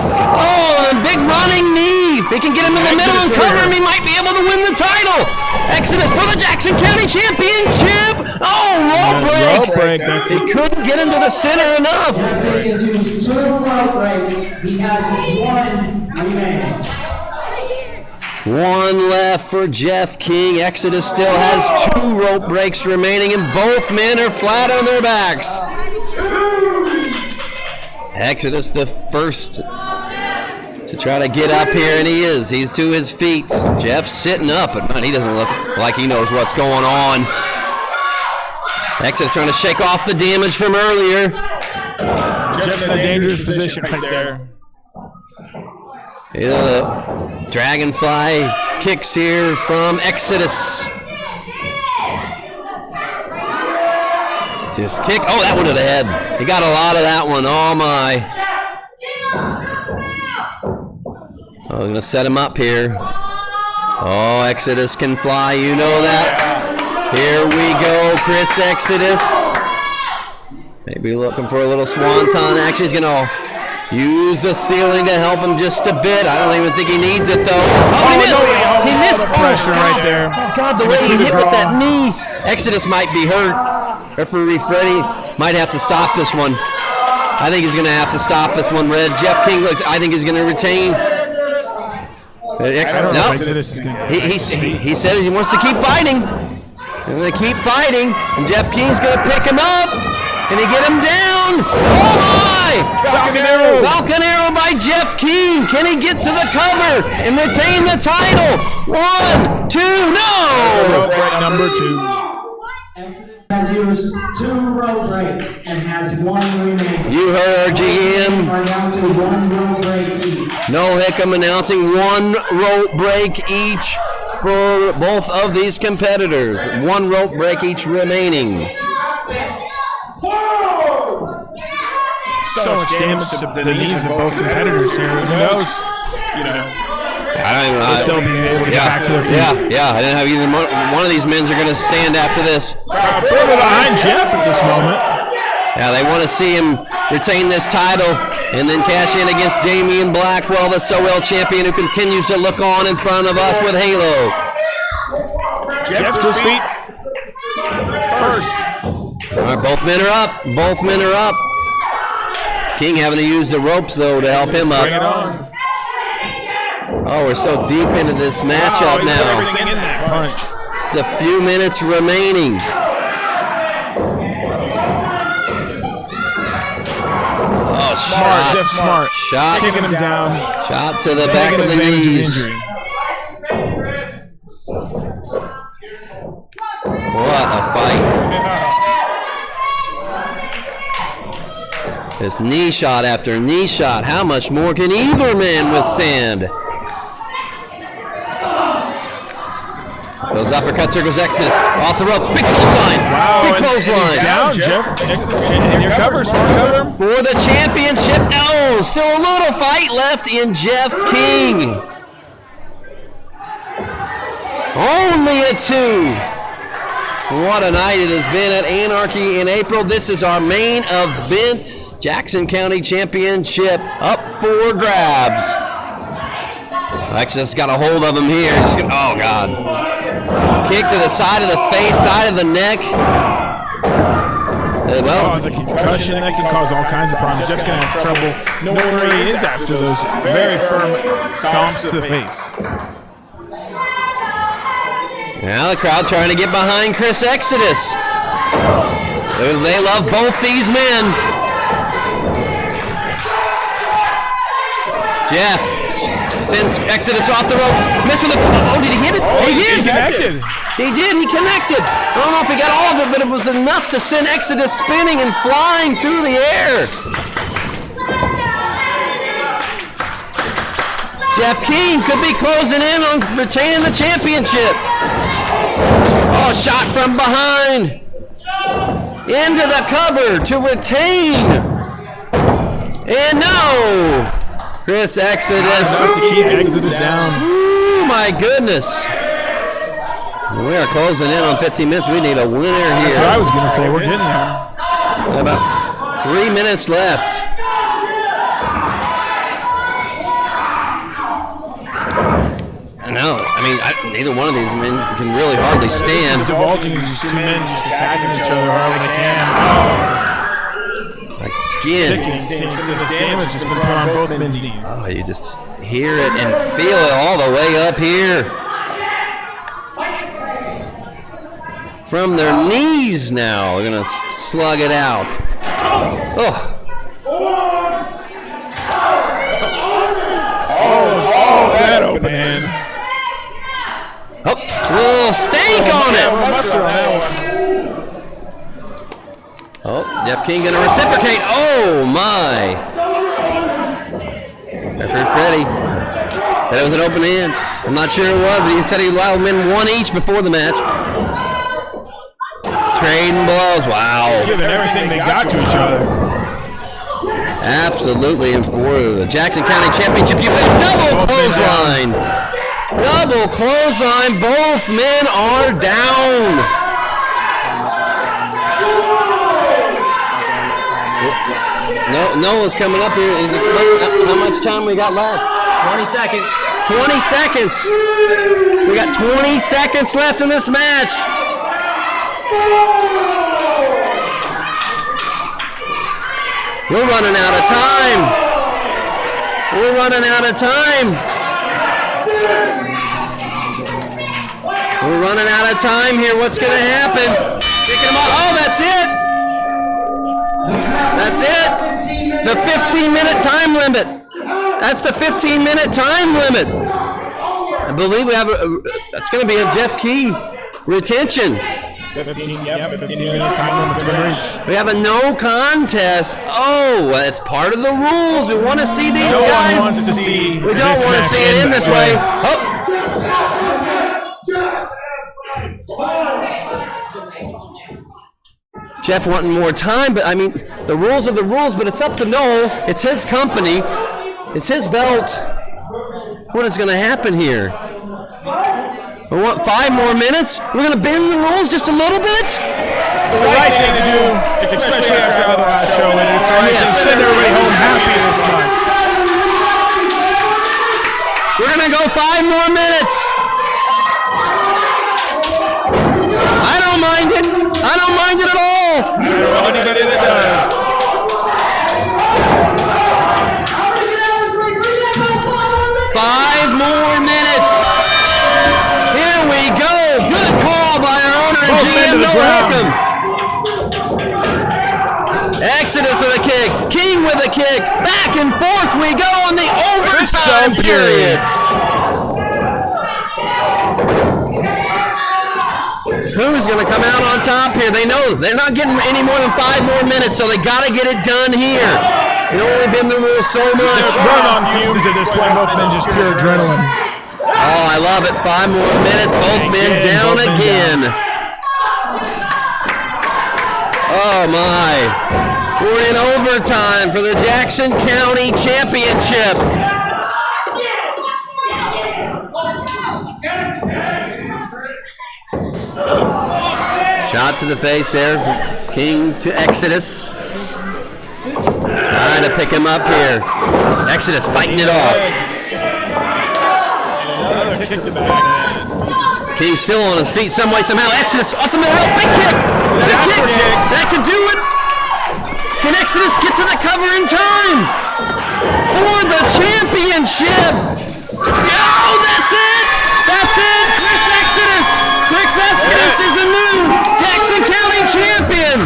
Oh, a big running knee. If he can get him in the middle and cover him, he might be able to win the title. Exodus for the Jackson County Championship. Oh, rope break. He couldn't get him to the center enough. He has used 2 rope breaks. He has 1 remaining. 1 left for Jeff King. Exodus still has 2 rope breaks remaining, and both men are flat on their backs. Exodus the first to try to get up here, and he is. He's to his feet. Jeff's sitting up, but man, he doesn't look like he knows what's going on. Exodus trying to shake off the damage from earlier. Jeff's in a dangerous position right there. Dragonfly kicks here from Exodus. Just kick. Oh, that one to the head. He got a lot of that one. Oh, my. Oh, going to set him up here. Oh, Exodus can fly. You know that. Here we go, Chris Exodus. Maybe looking for a little swanton action. He's going to use the ceiling to help him just a bit. I don't even think he needs it, though. Oh, he missed. He missed. Pressure right there. Oh, God, the way he hit with that knee. Exodus might be hurt. Referee Freddie might have to stop this one. I think he's going to have to stop this one, Red. Jeff King looks, I think he's going to retain. No, he says he wants to keep fighting. They're going to keep fighting, and Jeff King's going to pick him up. Can he get him down? Oh, my! Falcon arrow by Jeff King. Can he get to the cover and retain the title? 1, 2, no! Number 2. Exodus has used 2 rope breaks and has 1 remaining. You heard our GM. Are down to 1 rope break each. No Hickam announcing 1 rope break each for both of these competitors. 1 rope break each remaining. so much damage to the knees of both competitors here. Who knows? They'll be able to get back to their feet. Yeah. I didn't have either one of these men are going to stand after this. Further behind Jeff at this moment. Yeah, they want to see him retain this title and then cash in against Damian Blackwell, the SoL champion who continues to look on in front of us with Halo. Jeff to his feet first. All right, both men are up. Both men are up. King having to use the ropes, though, to help him up. Bring it on. Oh, we're so deep into this matchup now. Everything in that punch. Just a few minutes remaining. Oh, Smart, Jeff Smart. Shot. Kicking him down. Shot to the back of the knees. What a fight. This knee shot after knee shot. How much more can either man withstand? Those uppercuts, here goes Exodus. Off the rope. Big clothesline. Wow, Big clothesline. Down, Jeff. Exodus in your cover. Smart cover. For the championship. No, still a little fight left in Jeff King. Only a 2. What a night it has been at Anarchy in April. This is our main event. Jackson County Championship up for grabs. Exodus got a hold of him here. Oh, God. Kick to the side of the face, side of the neck. Cause a concussion. That can cause all kinds of problems. Jeff's going to have trouble knowing where he is after those very firm stomps to the face. Now the crowd trying to get behind Chris Exodus. They love both these men. Jeff sends Exodus off the ropes. Missing the. Oh, did he hit it? He did. He connected. He did. He connected. I don't know if he got all of it, but it was enough to send Exodus spinning and flying through the air. Jeff King could be closing in on retaining the championship. Oh, shot from behind. Into the cover to retain. And no. Chris Exodus. Enough to keep Exodus down. Ooh, my goodness. We are closing in on 15 minutes. We need a winner here. That's what I was going to say. We're getting there. About 3 minutes left. No, I mean, neither one of these men can really hardly stand. It's divulging these two men just attacking each other however they can. Again. Sickening seeing some of this damage has been put on both men's knees. Oh, you just hear it and feel it all the way up here. From their knees now, they're going to slug it out. Oh. Oh, that open hand. Oh, little stank on it. Oh, Jeff King going to reciprocate. Oh, my. Referee Freddie said it was an open hand. I'm not sure it was, but he said he allowed men one each before the match. Trading blows. Wow. Giving everything they got to each other. Absolutely. And for the Jackson County Championship, you got double clothesline. Double clothesline. Both men are down. Noah's coming up here. How much time we got left? 20 seconds. 20 seconds. We got 20 seconds left in this match. We're running out of time. We're running out of time. We're running out of time here. What's going to happen? Picking them up. Oh, that's it. That's it. The 15-minute time limit. That's the 15-minute time limit. I believe we have that's going to be a Jeff King retention. 15-minute time limit. We have a no contest. Oh, it's part of the rules. We want to see these No guys. one wants to see. We don't want to see it in this way. Oh. Jeff wanting more time, but I mean, The rules are the rules, but it's up to Noel. It's his company. It's his belt. What is going to happen here? We want 5 more minutes? We're going to bend the rules just a little bit? It's the right thing to do, especially after the last show. And it's the right thing to send everybody home happy this month. We're going to go 5 more minutes. I don't mind it. I don't mind it at all. I don't know anybody that does. 5 more minutes. Here we go. Good call by our owner and GM, Noah Hookham. Exodus with a kick. King with a kick. Back and forth we go in the overtime period. Who's going to come out on top here? They know they're not getting any more than 5 more minutes, so they got to get it done here. It's only been the rules so much. Just run on fumes at this point. Both men just pure adrenaline. Oh, I love it. 5 more minutes. Both men down again. Oh, my. We're in overtime for the Jackson County Championship. Shot to the face there. King to Exodus. Trying to pick him up here. Exodus fighting it off. Another kick to back. King still on his feet some way, somehow. Exodus off the middle rope. Big kick. Big kick. That could do it. Can Exodus get to the cover in time for the championship? Oh, that's it. That's it. Chris Exodus. Chris Exodus is the new Jackson County champion.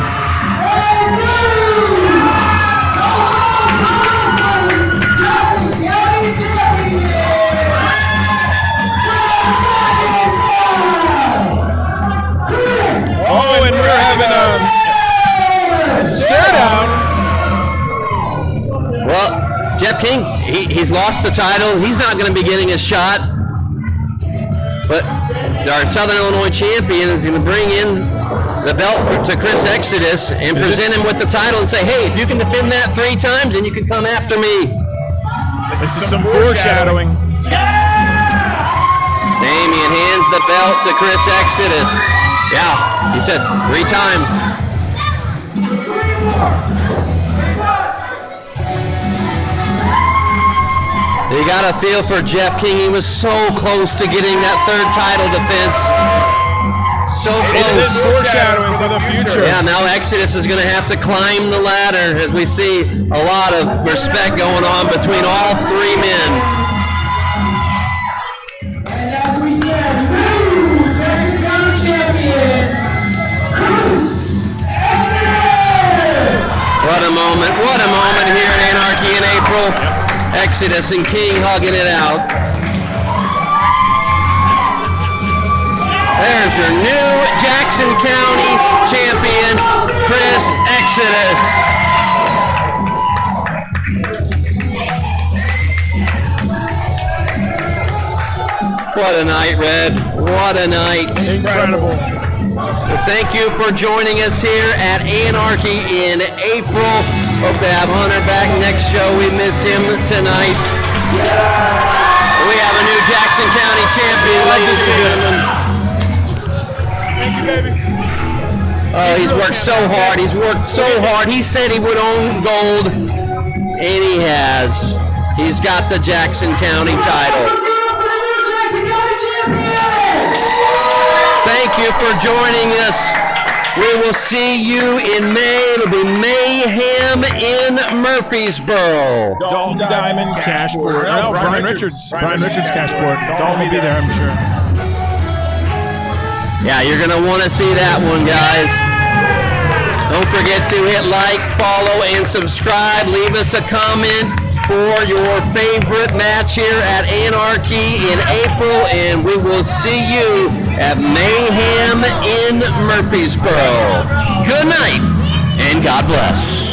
Oh, and we're having a stare down. Well, Jeff King, he's lost the title. He's not going to be getting a shot. But our Southern Illinois champion is going to bring in the belt to Chris Exodus and present him with the title and say, hey, if you can defend that 3 times, then you can come after me. This is some foreshadowing. Damian hands the belt to Chris Exodus. Yeah, he said 3 times. You got a feel for Jeff King. He was so close to getting that 3rd title defense. So close. This is foreshadowing for the future. Yeah, now Exodus is going to have to climb the ladder as we see a lot of respect going on between all 3 men. And as we said, new Jackson County champion, Chris Exodus! What a moment here in Anarchy in April. Exodus and King hugging it out. There's your new Jackson County champion, Chris Exodus. What a night, Red. What a night. Incredible. Well, thank you for joining us here at Anarchy in April. Hope to have Hunter back next show. We missed him tonight. We have a new Jackson County champion, ladies and gentlemen. Thank you, baby. Oh, he's worked so hard. He's worked so hard. He said he would own gold, and he has. He's got the Jackson County title. Thank you for joining us. We will see you in May. It'll be Mayhem in Murphysboro. Dalton Diamond, Cashport. No, Brian Richards. Brian Richards, Cashport. Dalton will be there, I'm sure. Yeah, you're going to want to see that one, guys. Don't forget to hit like, follow, and subscribe. Leave us a comment for your favorite match here at Anarchy in April, and we will see you at Mayhem in Murphysboro. Good night, and God bless.